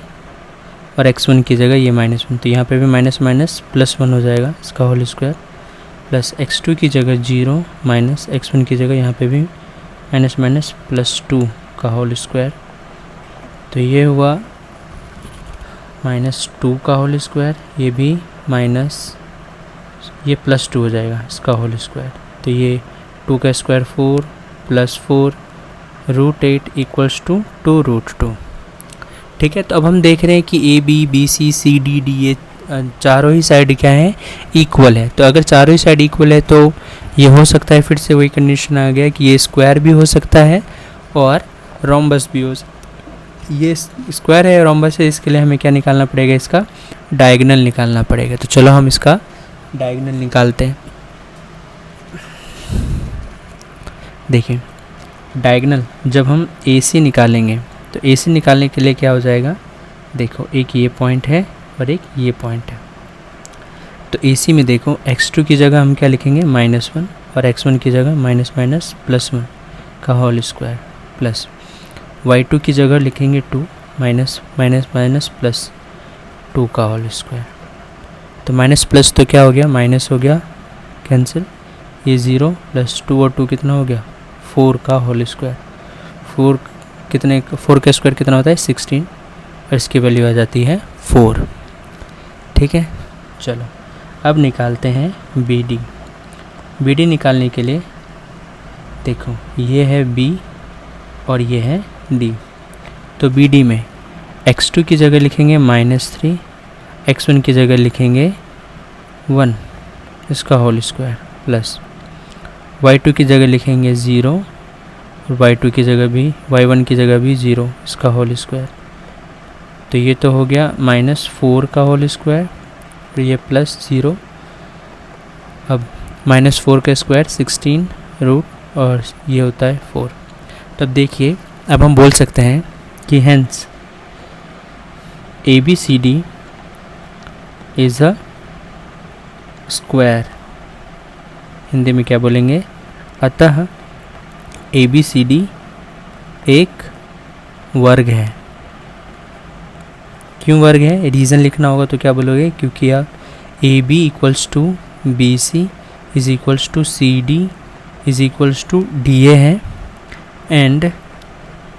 और x1 की जगह ये -1, तो यहाँ पे भी +1 हो जाएगा, इसका होल स्क्वायर, प्लस x2 की जगह 0 माइनस x1 की जगह यहाँ पे भी +2 का होल स्क्वायर। तो ये हुआ -2 का होल स्क्वायर, ये भी ये +2 हो जाएगा, इसका होल स्क्वायर। तो ये 2 का स्क्वायर 4 + 4 √8 = 2√2। ठीक है, तो अब हम देख रहे हैं कि AB BC CD DA चारों ही साइड क्या है, इक्वल है। तो अगर चारों ही साइड इक्वल है तो ये हो सकता है, फिर से वही कंडीशन आ गया कि ये स्क्वायर भी हो सकता है और रोम्बस भी हो सकता है। ये स्क्वायर है, रोम्बस है, इसके लिए हमें क्या निकालना पड़ेगा, इसका डायगोनल निकालना पड़ेगा। तो चलो हम इसका डायगोनल निकालते हैं। देखिए, डायगोनल जब हम AC निकालेंगे तो AC निकालने के लिए क्या हो जाएगा, देखो एक ये पॉइंट है और एक ये पॉइंट है। तो AC में देखो x2 की जगह हम क्या लिखेंगे -1 और x1 की जगह +1 का होल स्क्वायर, प्लस y2 की जगह लिखेंगे 2 +2 का होल स्क्वायर। तो प्लस तो क्या हो गया, माइनस हो गया, कैंसिल, ये 0 + 2 और 2 कितना हो गया 4 का होल स्क्वायर। 4 का स्क्वायर कितना होता है 16 और इसकी वैल्यू आ जाती है 4। ठीक है, चलो अब निकालते हैं BD निकालने के लिए देखो ये है B और ये है D। तो BD में x2 की जगह लिखेंगे -3, x1 की जगह लिखेंगे 1 इसका होल स्क्वायर, प्लस y2 की जगह लिखेंगे 0 और y1 की जगह भी 0 इसका होल स्क्वायर। तो ये तो हो गया -4 का होल स्क्वायर और ये +0। अब -4 का स्क्वायर 16 रूट और ये होता है 4। तब देखिए, अब हम बोल सकते हैं कि hence ABCD is a square. Hindi में क्या बोलेंगे, अतः ABCD एक वर्ग है। क्यों वर्ग है, रीज़न लिखना होगा तो क्या बोलोगे, क्योंकि आप AB = BC = CD = DA है एंड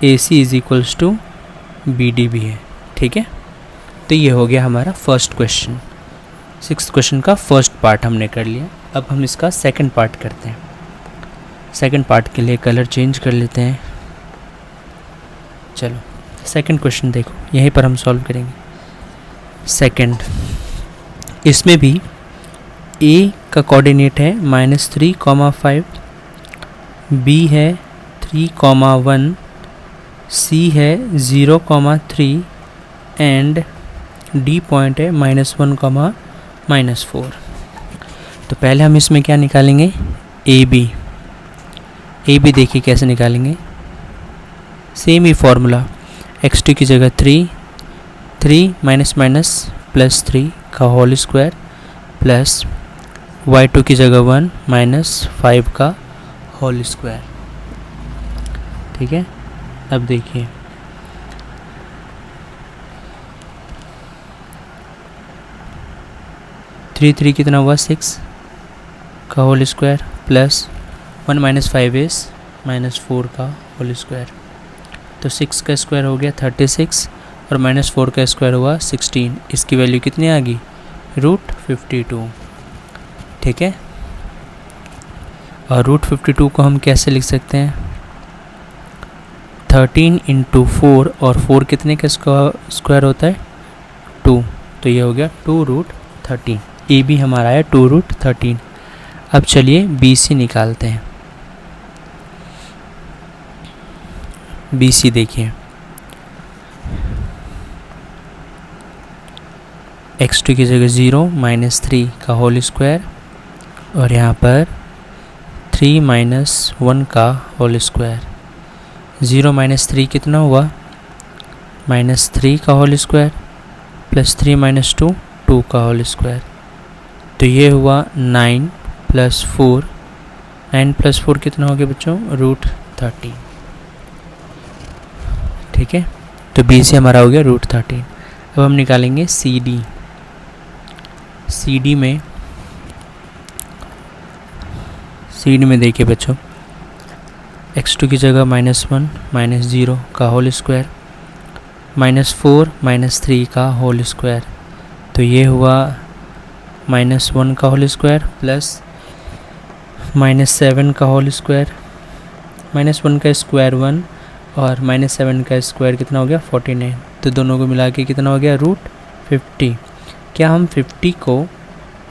AC = BD भी है। ठीक है, तो ये हो गया हमारा फर्स्ट क्वेश्चन। 6th क्वेश्चन का फर्स्ट पार्ट हमने कर लिया। अब हम इसका सेकंड पार्ट करते हैं। सेकंड पार्ट के लिए कलर चेंज कर लेते हैं। चलो सेकंड क्वेश्चन देखो, यहीं पर हम सॉल्व करेंगे। सेकंड, इसमें भी A का कोऑर्डिनेट है -3, 5, B है 3, 1, C है 0, 3 एंड D पॉइंट है -1, -4। तो पहले हम इसमें क्या निकालेंगे, AB। ए बी देखिए कैसे निकालेंगे, सेम ही फॉर्मूला, x2 की जगह 3 माइनस माइनस प्लस 3 का होल स्क्वायर प्लस y2 की जगह 1 माइनस 5 का होल स्क्वायर। ठीक है, अब देखिए 3 कितना हुआ 6 का whole square plus 1 minus 5 is minus 4 का होल स्क्वायर। तो 6 का स्क्वायर हो गया 36 और माइनस 4 का स्क्वायर हुआ 16। इसकी वैल्यू कितनी आ गई, √52। ठीक है, और √52 को हम कैसे लिख सकते हैं, 13 × 4 और 4 कितने का स्क्वायर होता है 2, तो ये हो गया 2√13। ए भी हमारा है 2√13। अब चलिए बी सी निकालते हैं। बी सी देखिए, x2 की जगह 0 माइनस 3 का होल स्क्वायर और यहाँ पर 3 माइनस 1 का होल स्क्वायर। 0 माइनस 3 कितना हुआ, माइनस 3 का होल स्क्वायर प्लस 3 माइनस 2 2 का होल स्क्वायर। तो ये हुआ 9 + 4, 9 + 4 कितना हो गया बच्चों, √13। ठीक है, तो बी से हमारा हो गया √13। अब हम निकालेंगे सी डी। सी डी में देखिए बच्चों, x2 की जगह -1 माइनस 0 का होल स्क्वायर -4 माइनस 3 का होल स्क्वायर। तो ये हुआ -1 का होल स्क्वायर प्लस -7 का होल स्क्वायर, -1 का स्क्वायर 1 और -7 का स्क्वायर कितना हो गया 49। तो दोनों को मिला के कितना हो गया √50। क्या हम 50 को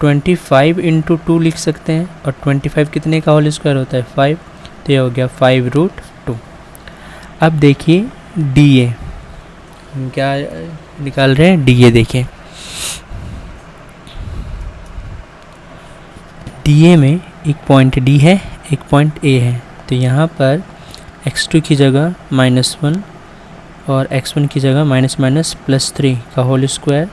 25 × 2 लिख सकते हैं, और 25 कितने का होल स्क्वायर होता है 5, तो ये हो गया 5√2। अब देखिए डी ए, हम क्या निकाल रहे हैं, डी ए देखिए, डी ए में एक पॉइंट डी है एक पॉइंट ए है। तो यहाँ पर x2 की जगह -1 और x1 की जगह +3 का होल स्क्वायर,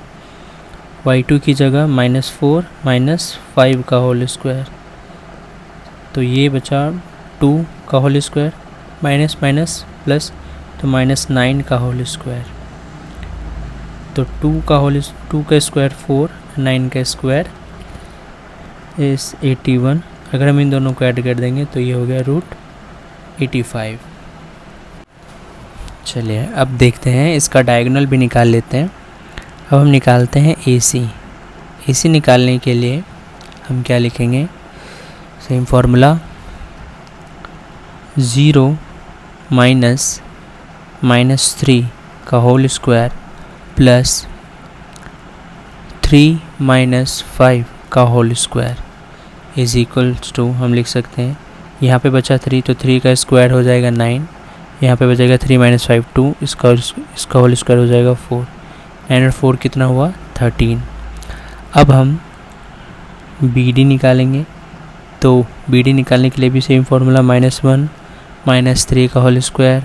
y2 की जगह -4 -5 का होल स्क्वायर। तो ये बचा 2 का whole square minus minus plus, तो -9 का होल स्क्वायर। तो 2 का स्क्वायर 4, 9 का स्क्वायर इस 81। अगर हम इन दोनों को ऐड कर देंगे तो ये हो गया √85। चलिए अब देखते हैं, इसका डायगोनल भी निकाल लेते हैं। अब हम निकालते हैं AC। AC निकालने के लिए हम क्या लिखेंगे, सेम फार्मूला, 0 माइनस -3 का होल स्क्वायर प्लस 3 माइनस 5 का whole square is equals to, हम लिख सकते हैं यहाँ पे बचा 3, तो 3 का स्क्वायर हो जाएगा 9, यहाँ पे बचेगा 3 - 5 2, इसका होल स्क्वायर हो जाएगा 4, 9 और 4 कितना हुआ 13। अब हम BD निकालेंगे। तो BD निकालने के लिए भी सेम फार्मूला, -1 माइनस 3 का होल स्क्वायर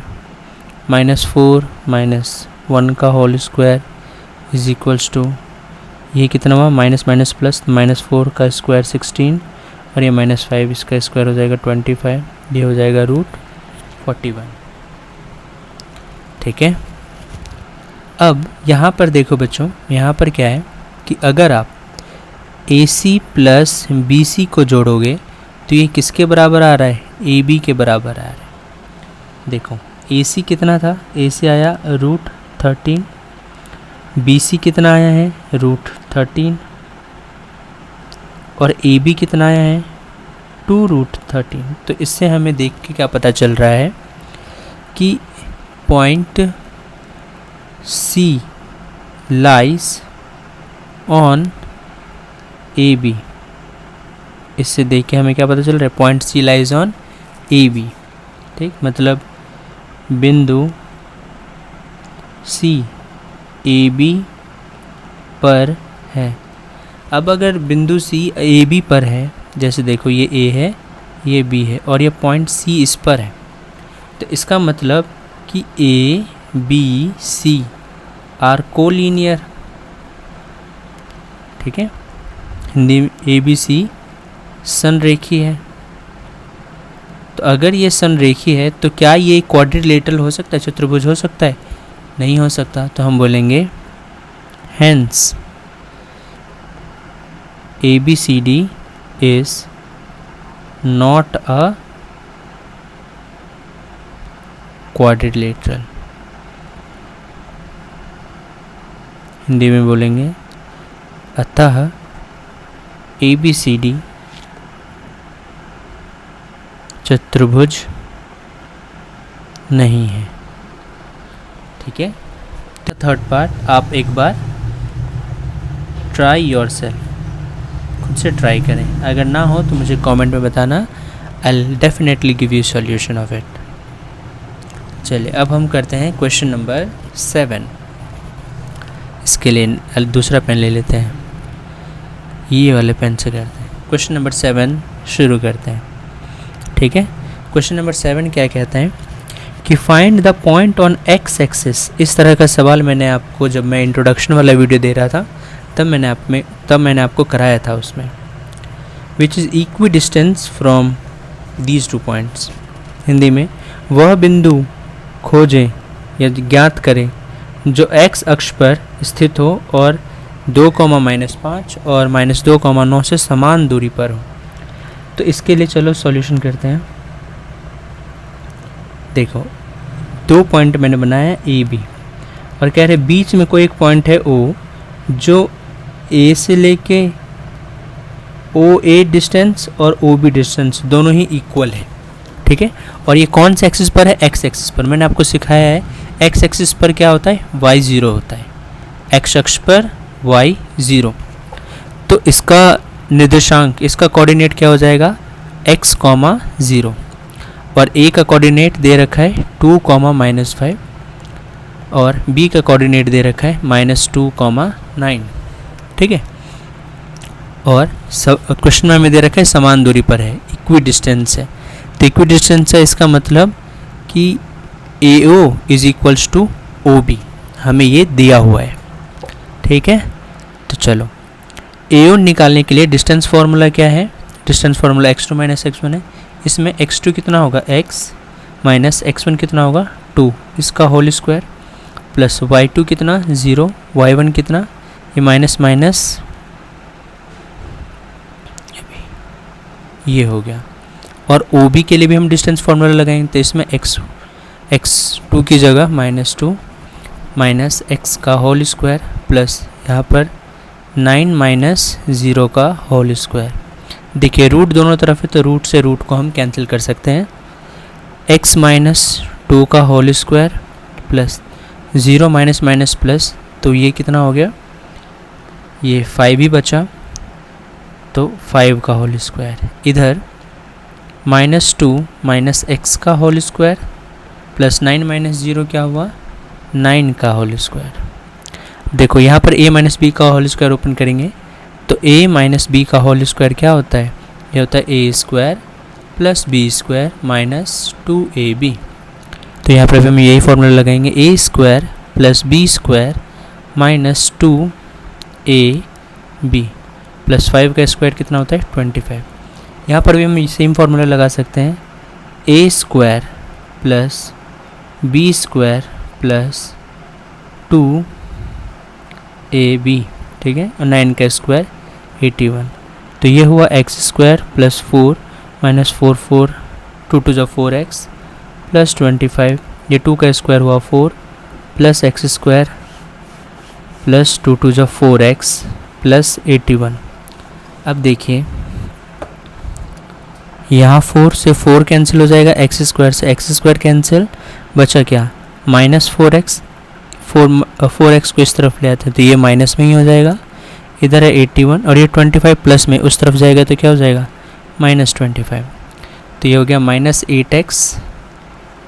-4 -1 का whole square is equals to, ये कितना हुआ माइनस माइनस प्लस, -4 का स्क्वायर 16 और ये -5 इसका स्क्वायर हो जाएगा 25, ये हो जाएगा √41। ठीक है, अब यहाँ पर देखो बच्चों, यहाँ पर क्या है कि अगर आप AC प्लस BC को जोड़ोगे तो ये किसके बराबर आ रहा है, AB के बराबर आ रहा है। देखो AC कितना था, AC आया √13, BC कितना आया है √13 और AB कितना आया है 2√13। तो इससे हमें देख के क्या पता चल रहा है कि point C lies on AB। इससे देख के हमें क्या पता चल रहा है, point C lies on AB। ठीक, मतलब बिंदु C AB पर है। अब अगर बिंदु C AB पर है, जैसे देखो ये A है ये बी है और ये पॉइंट सी इस पर है, तो इसका मतलब कि A B C are collinear. ठीक है, हिंदी में ए बी सी संरेखी है। तो अगर ये संरेखी है तो क्या ये क्वाड्रिलेटरल हो सकता है, चतुर्भुज हो सकता है? नहीं हो सकता। तो हम बोलेंगे hence ABCD is not a quadrilateral। Hindi में बोलेंगे अतः ABCD चतुर्भुज नहीं है। ठीक है, तो थर्ड पार्ट आप एक बार ट्राई योरसेल्फ, खुद से ट्राई करें। अगर ना हो तो मुझे कमेंट में बताना, I will definitely give you solution of it. चलिए अब हम करते हैं क्वेश्चन नंबर 7। इसके लिए दूसरा पेन ले लेते हैं, ये वाले पेन से करते हैं। क्वेश्चन नंबर 7 शुरू करते हैं। ठीक है, क्वेश्चन नंबर 7 क्या कहते हैं कि find the point on x axis. इस तरह का सवाल मैंने आपको जब मैं इंट्रोडक्शन वाला वीडियो दे रहा था तब मैंने आपको कराया था उसमें। Which is equi distance from these 2 points. Hindi में वह बिंदु खोजें या ज्ञात करें जो x अक्ष पर स्थित हो और 2,-5 और -2,9 से समान दूरी पर हो। तो इसके लिए चलो सॉल्यूशन करते हैं। देखो 2 पॉइंट मैंने बनाया ए बी और कह रहे बीच में कोई एक पॉइंट है ओ जो ए से लेके ओ ए डिस्टेंस और ओ बी डिस्टेंस दोनों ही इक्वल है। ठीक है, और ये कौन से एक्सिस पर है? एक्स एक्सिस पर। मैंने आपको सिखाया है एक्स एक्सिस पर क्या होता है? y0 होता है, एक्स अक्ष पर y0। तो इसका निर्देशांक, इसका कोऑर्डिनेट क्या हो जाएगा? x, 0 और a का कोऑर्डिनेट दे रखा है 2, -5 और b का कोऑर्डिनेट दे रखा है -2, 9। ठीक है, और क्वेश्चन में दे रखा है समान दूरी पर है, इक्वी डिस्टेंस है। तो इक्वी डिस्टेंस है, इसका मतलब कि AO is equals to OB, हमें ये दिया हुआ है। ठीक है, तो चलो AO निकालने के लिए डिस्टेंस फार्मूला क्या है? डिस्टेंस फार्मूला x2 - x1 है। इसमें x2 कितना होगा? x माइनस x1 कितना होगा? 2, इसका होल स्क्वायर प्लस y2 कितना? 0, y1 कितना? ये माइनस ये हो गया। और OB के लिए भी हम डिस्टेंस फार्मूला लगाएंगे, तो इसमें x2 की जगह -2 माइनस x का होल स्क्वायर प्लस यहाँ पर 9 - 0 का होल स्क्वायर। देखिए रूट दोनों तरफ है तो रूट से रूट को हम कैंसिल कर सकते हैं। x - 2 का whole square plus 0 minus plus, तो ये कितना हो गया? ये 5 ही बचा, तो 5 का होल स्क्वायर। इधर -2 माइनस x का होल स्क्वायर प्लस 9 - 0 क्या हुआ? 9 का होल स्क्वायर। देखो यहाँ पर a - b का होल स्क्वायर ओपन करेंगे तो a - b का होल स्क्वायर क्या होता है? ये होता है a² plus b² minus 2ab। तो यहाँ पर हम यही फॉर्मूला लगाएंगे, a² plus b² minus 2ab plus 5 का स्क्वायर कितना होता है? 25। यहाँ पर भी हम सेम फार्मूला लगा सकते हैं, a² plus b² plus 2ab। ठीक है, और 9 का स्क्वायर 81। तो ये हुआ x² plus 4 minus 4 2 2 4x plus 25। ये 2 का स्क्वायर हुआ 4 plus x² plus 2 2 4x plus 81। अब देखिए यहाँ 4 से 4 कैंसिल हो जाएगा, x² से x² कैंसिल, बचा क्या? -4x। 4x को इस तरफ ले आते हैं तो ये माइनस में ही हो जाएगा। इधर है 81 और ये 25 प्लस में उस तरफ जाएगा तो क्या हो जाएगा? -25। तो ये हो गया -8x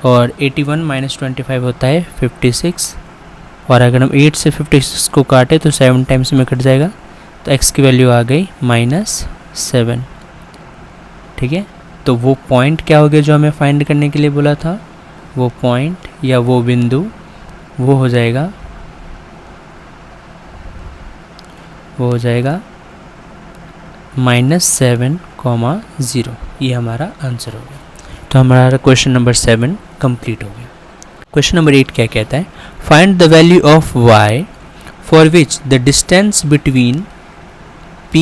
और 81 - 25 होता है 56। और अगर हम 8 से 56 को काटें तो 7 टाइम्स में कट जाएगा, तो x की वैल्यू आ गई -7। ठीक है, तो वो पॉइंट क्या हो गया जो हमें फाइंड करने के लिए बोला था, वो पॉइंट या वो बिंदु वो हो जाएगा -7,0। ये हमारा आंसर हो गया। तो हमारा क्वेश्चन नंबर 7 कंप्लीट हो गया। क्वेश्चन नंबर 8 क्या कहता है, find the value of y for which the distance between p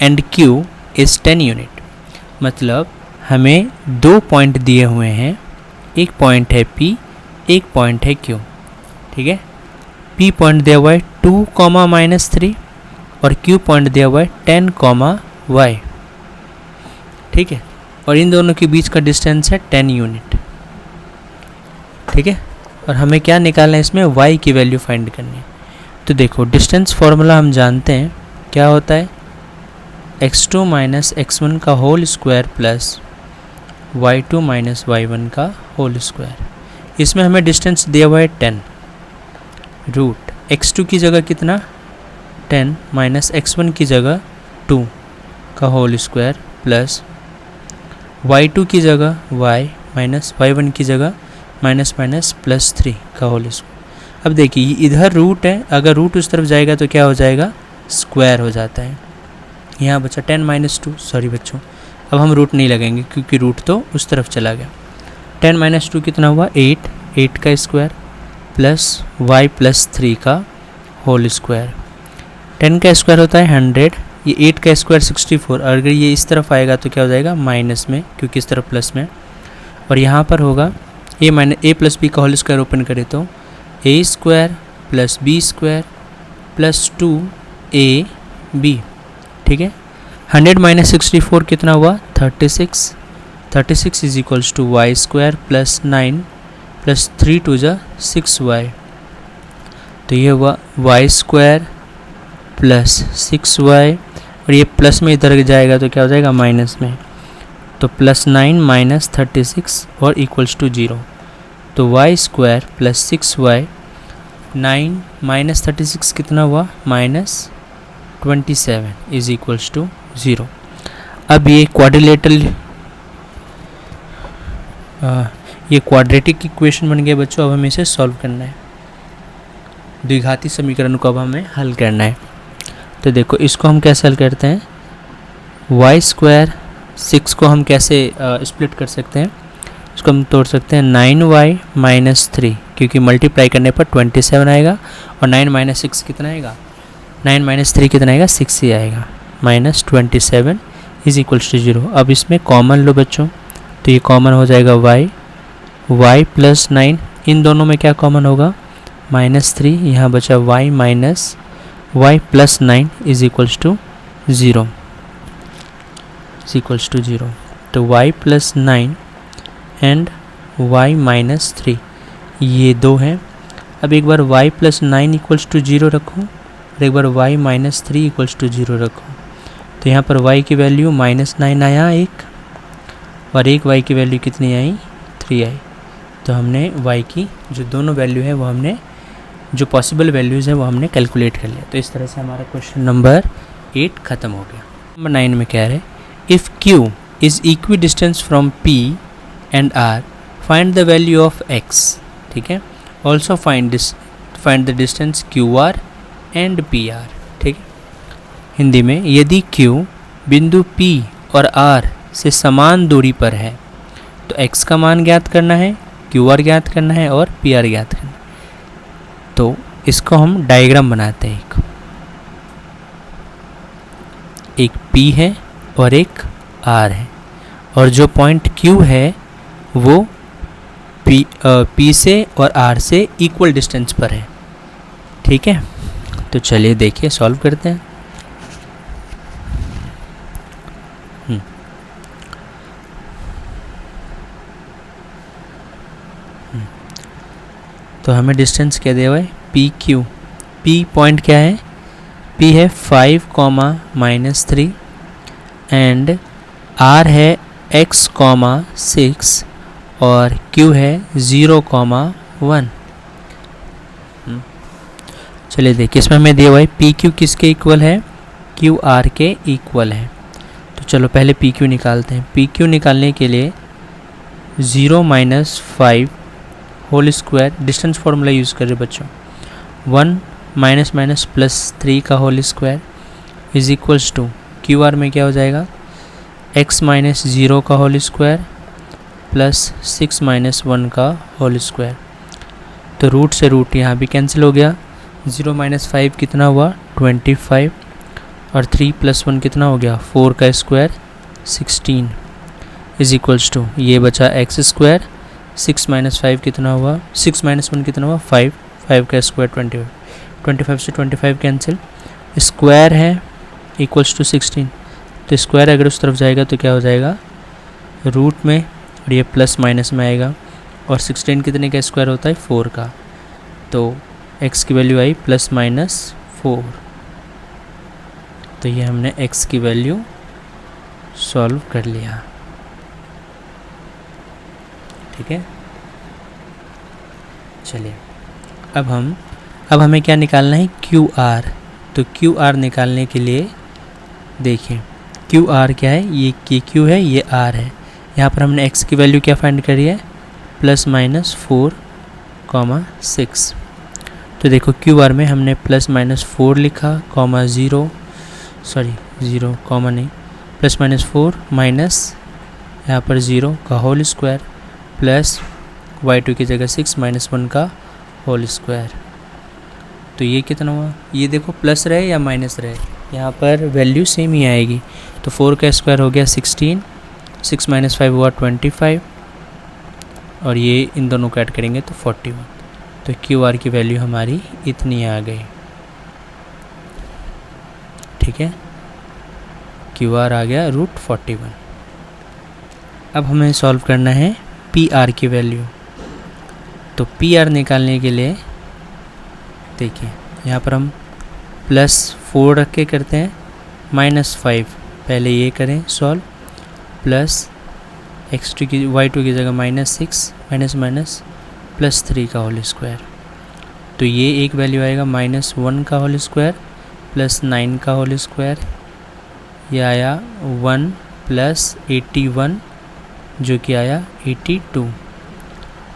and q is 10 unit. मतलब हमें 2 पॉइंट दिए हुए हैं, एक पॉइंट है p, एक पॉइंट है q। ठीक है, p पॉइंट दिया हुआ है 2, और q पॉइंट दिया हुआ है 10, y। ठीक है, और इन दोनों के बीच का डिस्टेंस है 10 यूनिट। ठीक है, और हमें क्या निकालना है, इसमें y की वैल्यू फाइंड करनी है। तो देखो डिस्टेंस फॉर्मूला हम जानते हैं क्या होता है, x2 माइनस x1 का whole square plus y2 minus y1 का होल स्क्वायर। इसमें हमें डिस्टेंस दिया हुआ है 10, रूट x2 की जगह कितना 10 माइनस x1 की जगह 2 का होल स्क्वायर प्लस y2 की जगह y माइनस y1 की जगह माइनस प्लस 3 का होल स्क्वायर। अब देखिए इधर रूट है, अगर रूट उस तरफ जाएगा तो क्या हो जाएगा, स्क्वायर हो जाता है। यहाँ बचा 10 माइनस 2, सॉरी बच्चों अब हम रूट नहीं लगाएंगे क्योंकि रूट तो उस तरफ चला गया। 10 माइनस 2 कितना हुआ 8 का स्क्वायर प्लस y प्लस 3 का होल स्क्वायर। 10 का स्क्वायर होता है 100, ये 8 का स्क्वायर 64, और अगर ये इस तरफ आएगा तो क्या हो जाएगा माइनस में, क्योंकि इस तरफ प्लस में। और यहाँ पर होगा a प्लस बी का होल स्क्वायर ओपन करें तो a square plus B square plus 2ab। ठीक है, 100 माइनस 64 कितना हुआ 36 is equals to Y square plus 9 plus 3 2 जा 6y। तो ये हुआ वाई स्क्वायर प्लस 6y, और ये प्लस में इधर जाएगा तो क्या हो जाएगा माइनस में, तो प्लस 9 माइनस 36 और इक्वल्स टू 0। तो Y square plus 6y, 9 minus 36 कितना हुआ -27 इज इक्वल्स टू 0। अब ये क्वाड्रेटिक इक्वेशन बन गया बच्चों। अब हमें इसे सॉल्व करना है, द्विघाती समीकरण को अब हमें हल करना है। तो देखो इसको हम कैसे हल करते हैं, वाई स्क्वायर 6 को हम कैसे स्प्लिट कर सकते हैं, इसको हम तोड़ सकते हैं 9y माइनस 3, क्योंकि मल्टीप्लाई करने पर 27 आएगा, और 9 माइनस 6 कितना आएगा, 9 माइनस 3 कितना आएगा 6 ही आएगा, -27 इज इक्वल्स टू 0। अब इसमें कॉमन लो बच्चों, तो ये कॉमन हो जाएगा y प्लस 9, इन दोनों में क्या कॉमन होगा -3, यहाँ बचा y plus 9 is equals to 0 तो y plus 9 and y minus 3 ये 2 हैं। अब एक बार y प्लस 9 इक्वल्स टू 0 रखो, और एक बार y माइनस 3 इक्वल्स टू 0 रखो। तो यहाँ पर y की वैल्यू -9 आया एक, और एक y की वैल्यू कितनी आई 3 आई। तो हमने y की जो दोनों वैल्यू है वो हमने, जो पॉसिबल वैल्यूज़ है वो हमने कैलकुलेट कर लिया। तो इस तरह से हमारा क्वेश्चन नंबर 8 ख़त्म हो गया। नंबर 9 में क्या है, if q is equi distance from p and r find the value of x। ठीक है, also find the distance QR and PR। ठीक है, हिंदी में यदि Q बिंदु P और R से समान दूरी पर है तो x का मान ज्ञात करना है, QR ज्ञात करना है और PR ज्ञात करना है। तो इसको हम डायग्राम बनाते हैं, एक P है और एक R है, और जो पॉइंट Q है वो P से और R से इक्वल डिस्टेंस पर है। ठीक है, तो चलिए देखिए सॉल्व करते हैं। तो हमें डिस्टेंस क्या दिया हुआ है PQ। P पॉइंट क्या है, P है 5, -3 एंड R है x, 6 और Q है 0, 1। चलिए देखिए इसमें हमें दिया हुआ है PQ किसके इक्वल है, QR के इक्वल है। तो चलो पहले पी क्यू निकालते हैं। पी क्यू निकालने के लिए 0 minus 5 whole square, distance formula use कर रहे बच्चों, 1 माइनस माइनस प्लस 3 का whole square is equals to Q R में क्या हो जाएगा, x माइनस 0 का होल स्क्वायर प्लस 6 माइनस 1 का होल स्क्वायर। तो रूट से रूट यहाँ भी कैंसिल हो गया। 0 माइनस 5 कितना हुआ 25 और 3 प्लस 1 कितना हो गया 4 का स्क्वायर 16 इज इक्वल्स टू ये बचा एक्स स्क्वायर, 6 माइनस 5 कितना हुआ 6 माइनस 1 कितना हुआ 5, 5 का स्क्वायर 25, 25 से 25 कैंसिल, स्क्वायर है इक्वल्स टू 16, तो स्क्वायर अगर उस तरफ जाएगा तो क्या हो जाएगा रूट में और ये प्लस माइनस में आएगा। और 16 कितने का स्क्वायर होता है 4 का, तो x की वैल्यू आई प्लस माइनस 4। तो ये हमने x की वैल्यू सॉल्व कर लिया। ठीक है, चलिए अब हमें क्या निकालना है QR। तो QR निकालने के लिए देखिए QR क्या है, ये KQ है, ये R है। यहाँ पर हमने x की वैल्यू क्या फाइंड करी है प्लस माइनस 4,6। तो देखो QR में हमने प्लस माइनस 4 लिखा कॉमा 0 कॉमा नहीं, प्लस माइनस 4 माइनस यहाँ पर 0 का होल स्क्वायर प्लस y2 की जगह 6 माइनस 1 का होल स्क्वायर। तो ये कितना हुआ, ये देखो प्लस रहे या माइनस रहे, यहाँ पर वैल्यू सेम ही आएगी। तो 4 का स्क्वायर हो गया 16, 6 माइनस 5 हुआ 25 और ये इन दोनों को ऐड करेंगे तो 41। तो QR की वैल्यू हमारी इतनी आ गई। ठीक है, QR आ गया √41। अब हमें सॉल्व करना है PR की वैल्यू। तो PR निकालने के लिए देखिए यहाँ पर हम +4 रख के करते हैं, -5 पहले ये करें सॉल्व, प्लस x2 की y2 की जगह -6 माइनस माइनस +3 का होल स्क्वायर। तो ये एक वैल्यू आएगा -1 का होल स्क्वायर प्लस 9 का होल स्क्वायर, ये आया 1 प्लस 81 जो कि आया 82।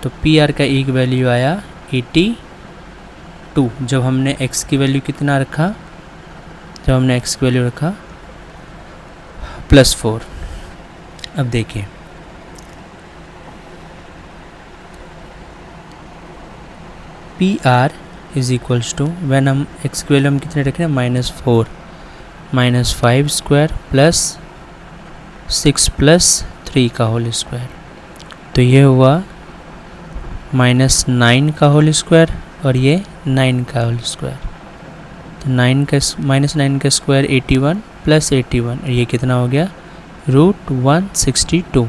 तो PR का एक वैल्यू आया 82 जब हमने x की वैल्यू कितना रखा, जब हमने x की वैल्यू रखा +4। अब देखिए PR is equals to when हम x की वैल्यू हम कितने रख रहे हैं -4 -5 स्क्वायर प्लस 6 प्लस 3 का होल स्क्वायर। तो ये हुआ -9 का होल स्क्वायर और ये 9 का होल स्क्वायर। तो -9 का स्क्वायर 81 प्लस 81 और ये कितना हो गया √162।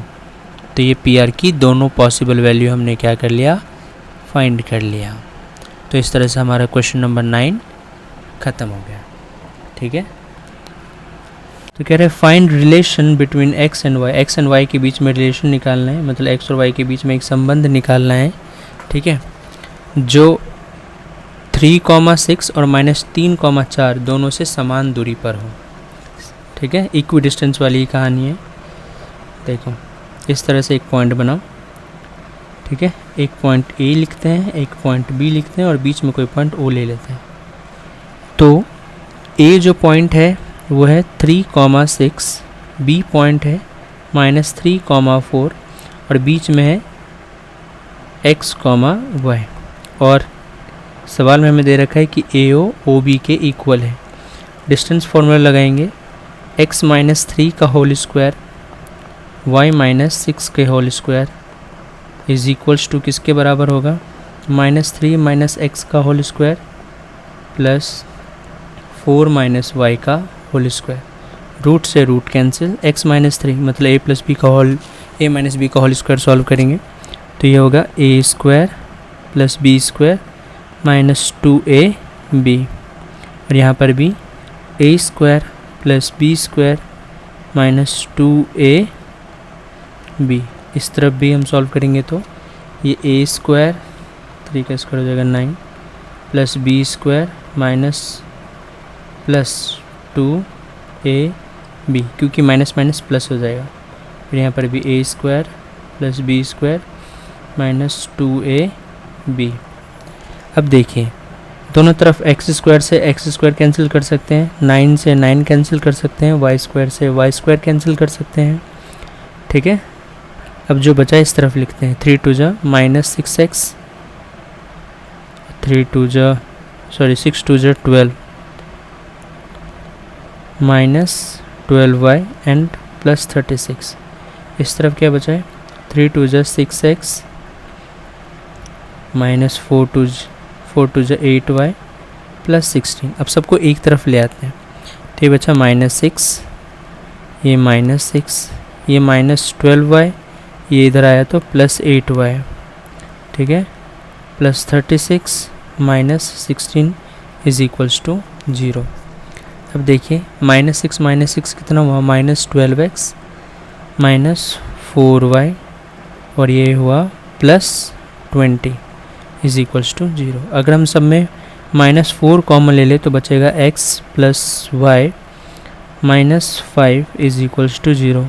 तो ये PR की दोनों पॉसिबल वैल्यू हमने क्या कर लिया फाइंड कर लिया। तो इस तरह से हमारा क्वेश्चन नंबर 9 ख़त्म हो गया। ठीक है, तो कह रहे हैं find relation between x and y के बीच में रिलेशन निकालना है, मतलब x और y के बीच में एक संबंध निकालना है। ठीक है, जो 3,6 और -3,4 दोनों से समान दूरी पर हो। ठीक है, इक्वी डिस्टेंस वाली कहानी है। देखो इस तरह से एक पॉइंट बनाओ। ठीक है, एक पॉइंट A लिखते हैं, एक पॉइंट B लिखते हैं और बीच में कोई पॉइंट O ले लेते हैं। तो A जो पॉइंट है वो है 3,6, B पॉइंट है -3,4 और बीच में है x, y। और सवाल में हमें दे रखा है कि AO OB के इक्वल है। डिस्टेंस फार्मूला लगाएंगे, x -3 का होल स्क्वायर y -6 के whole square is equals to किसके बराबर होगा -3 माइनस x का whole square plus 4 minus y का होल स्क्वायर। रूट से रूट कैंसिल, x -3 मतलब a प्लस b का होल a माइनस b का होल स्क्वायर सॉल्व करेंगे तो ये होगा a square plus b square minus 2ab और यहाँ पर भी a square plus b square minus 2ab। इस तरफ भी हम सॉल्व करेंगे तो ये a स्क्वायर 3 का स्क्वायर हो जाएगा 9 plus b square minus plus 2ab b, क्योंकि माइनस माइनस प्लस हो जाएगा। फिर यहाँ पर भी a square plus B square minus 2ab। अब देखिए दोनों तरफ एक्स स्क्वायर से एक्स स्क्वायर कैंसिल कर सकते हैं, 9 से 9 कैंसिल कर सकते हैं, वाई स्क्वायर से वाई स्क्वायर कैंसिल कर सकते हैं। ठीक है, अब जो बचा इस तरफ लिखते हैं, 3 2 जा माइनस 6x, 6 2 जा 12 माइनस 12y एंड प्लस 36। इस तरफ क्या बचा है, 3 2 जा 6x माइनस 4 2 जा 8y प्लस 16। अब सबको एक तरफ ले आते हैं, तो ये बचा -6, ये -6, ये माइनस 12y, ये इधर आया तो प्लस 8y। ठीक है, plus 36 minus 16 is equals to 0। अब देखिए -6 कितना हुआ, -12x माइनस 4y और ये हुआ प्लस 20 इज इक्वल्स टू 0। अगर हम सब में -4 कॉमन ले ले तो बचेगा x plus Y -5 is equals to 0,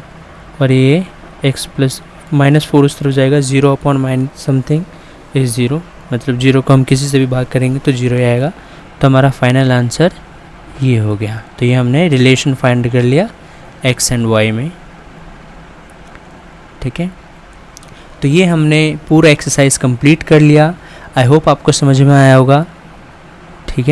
और ये x प्लस -4 उस तरफ जाएगा, 0 अपॉन माइनस समथिंग इज 0, मतलब 0 को हम किसी से भी भाग करेंगे तो 0 ही आएगा। तो हमारा फाइनल आंसर ये हो गया। तो ये हमने रिलेशन फाइंड कर लिया x एंड y में। ठीक है, तो ये हमने पूरा एक्सरसाइज कंप्लीट कर लिया। आई होप आपको समझ में आया होगा।